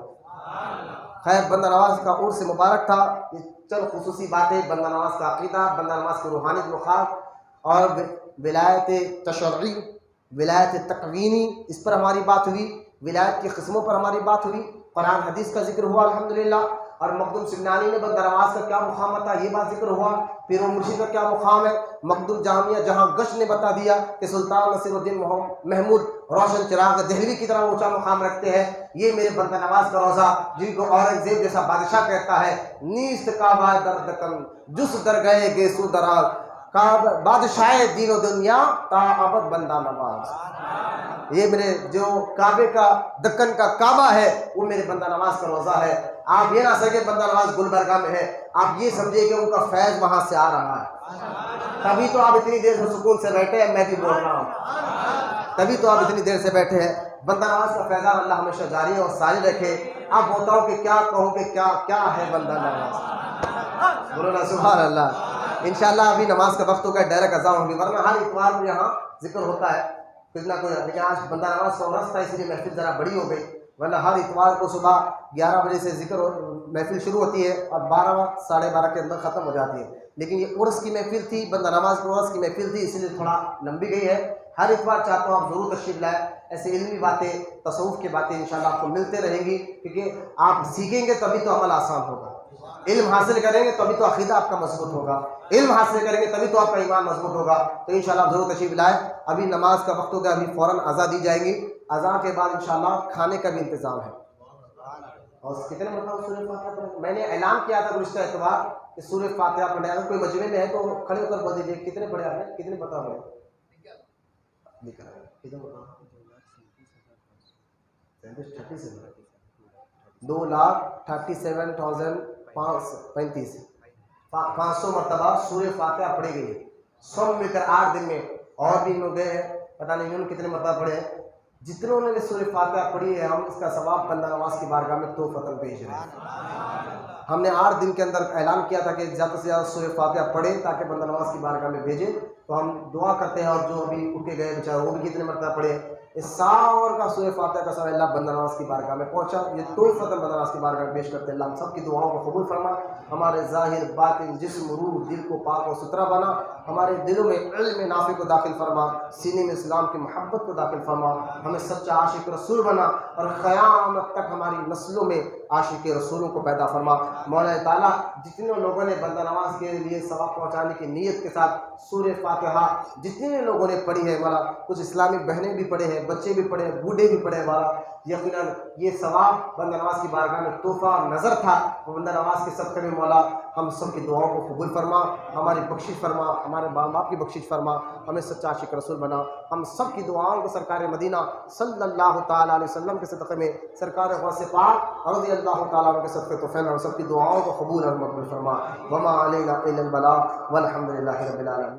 [SPEAKER 1] خیر بندہ نواز کا عرس مبارک تھا، یہ چند خصوصی باتیں، بندہ نواز کا عقیدہ، بندہ نواز کی روحانیت مخاط اور ولایت تشرعی، ولایت تقوینی، اس پر ہماری بات ہوئی، ولایت کی قسموں پر ہماری بات ہوئی، قرآن حدیث کا ذکر ہوا الحمدللہ، اور مخدوم سمنانی نے بندہ نواز کا کیا مقام تھا یہ بات ذکر ہوا، پیر و مرشد کا کیا مقام ہے، مخدوم جامعہ جہاں گشت نے بتا دیا کہ سلطان نصیر الدین محمود روشن چراغ دہلوی کی طرح اونچا مقام رکھتے ہیں، یہ میرے بندہ نواز کا روزہ، جن کو اورنگزیب جیسا بادشاہ کہتا ہے، نیست کعبہ درد کن جس در گئے گیسو دراز، بادشاہ دین و دنیا تا ابد بندہ نواز۔ یہ میرے جو کعبے کا دکن کا کعبہ ہے وہ میرے بندہ نواز کا روزہ ہے۔ آپ یہ نہ سکے بندہ نواز گلبرگہ میں ہے، آپ یہ سمجھے کہ ان کا فیض وہاں سے آ رہا ہے، تبھی تو آپ اتنی دیر سے سکون سے بیٹھے ہیں، میں بھی بول رہا ہوں، تبھی تو آپ اتنی دیر سے بیٹھے ہیں۔ بندہ نواز کا فیضان اللہ ہمیشہ جاری اور ساری رکھے۔ آپ بتاؤ کہ کیا کہوں کہ کیا ہے بندہ نواز، بولو نا سبحان اللہ۔ انشاءاللہ ابھی نماز کا وقت ہو گیا، ڈائریکٹ اذان ہوگی، ورنہ ہر اتوار کو یہاں ذکر ہوتا ہے کچھ نہ کچھ، لیکن آج بندہ نواز کا عرس تھا اس لیے محفل ذرا بڑی ہو گئی، ورنہ ہر اتوار کو صبح 11 بجے سے ذکر محفل شروع ہوتی ہے اور 12 ساڑھے 12 کے اندر ختم ہو جاتی ہے، لیکن یہ عرس کی محفل تھی، بندہ نواز کے عرس کی محفل تھی، اس لیے تھوڑا لمبی گئی ہے۔ ہر اتوار چاہتا ہوں آپ ضرور تشریف لائیں، ایسے علمی باتیں، تصوف کی باتیں انشاءاللہ آپ کو ملتے رہیں گی، کیونکہ آپ سیکھیں گے تبھی تو عمل آسان ہوگا، علم حاصل کریں گے تبھی تو عقیدہ آپ کا مضبوط ہوگا، علم حاصل کریں گے تبھی تو آپ کا ایمان مضبوط ہوگا۔ تو انشاءاللہ آپ ضرور تشریف لائیں۔ ابھی نماز کا وقت ہو گیا، ابھی فوراً اذان دی جائیں گی، اذان کے بعد انشاءاللہ کھانے کا بھی انتظام ہے۔ اور کتنے مرتبہ سورہ فاتحہ پڑھیں؟ میں نے اعلان کیا تھا گزشتہ اتوار کہ سورہ فاتحہ پڑھیں، اگر کوئی مجمع میں ہے تو کھڑے ہو کر بول دیجیے کتنے پڑھے آپ نے، کتنے مرتبہ پڑھے؟ 2,37,535 500 مرتبہ سورہ فاتحہ پڑھی گئی ہے، سب مل کر 8 دن میں، اور بھی لوگ گئے ہیں پتہ نہیں انہوں نے کتنے مرتبہ پڑھے ہیں، جتنوں نے سورہ فاتحہ پڑھی ہے ہم اس کا ثواب بندہ نواز کی بارگاہ میں تحفتاً پیش رہے ہیں۔ ہم نے 8 دن کے اندر اعلان کیا تھا کہ زیادہ سے زیادہ سورہ فاتحہ پڑھیں تاکہ بندہ نواز کی بارگاہ میں بھیجیں، تو ہم دعا کرتے ہیں، اور جو ابھی اٹھ کے گئے بیچارے وہ بھی کتنے مرتبہ پڑھے، اس سال کا سورہ فاتحہ کا سوال اللہ بندہ نواز کی بارگاہ میں پہنچا، یہ تحفتاً بندہ نواز کی بارگاہ میں پیش کرتے ہیں۔ اللہ ہم سب کی دعاؤں کو قبول فرما، ہمارے ظاہر باطن جسم روح دل کو پاک و ستھرا بنا، ہمارے دلوں میں علم نافع کو داخل فرما، سینے میں اسلام کی محبت کو داخل فرما، ہمیں سچا عاشق رسول بنا، اور قیامت تک ہماری نسلوں میں عاشق رسولوں کو پیدا فرما۔ مولا تعالیٰ جتنے لوگوں نے بندہ نواز کے لیے ثواب پہنچانے کی نیت کے ساتھ سورہ فاتحہ جتنے لوگوں نے پڑھی ہے مولا، کچھ اسلامی بہنیں بھی پڑھے ہیں، بچے بھی پڑھے ہیں، بوڑھے بھی پڑھے ہیں مولا، یقیناً یہ ثواب بندہ نواز کی بارگاہ میں تحفہ نظر تھا، وہ بندہ نواز کے صدقے میں مولا ہم سب کی دعاؤں کو قبول فرما، ہماری بخشش فرما، ہمارے ماں باپ کی بخشش فرما، ہمیں سچا عاشق رسول بنا، ہم سب کی دعاؤں کو سرکار مدینہ صلی اللہ تعالیٰ علیہ وسلم کے صدقے میں، سرکار غوث پاک رضی اللہ تعالیٰ عنہ کے صدقے توفیل، ہم سب کی دعاؤں کو قبول اور مقبول فرما۔ وما علینا الا البلاغ والحمد للہ رب العالمین۔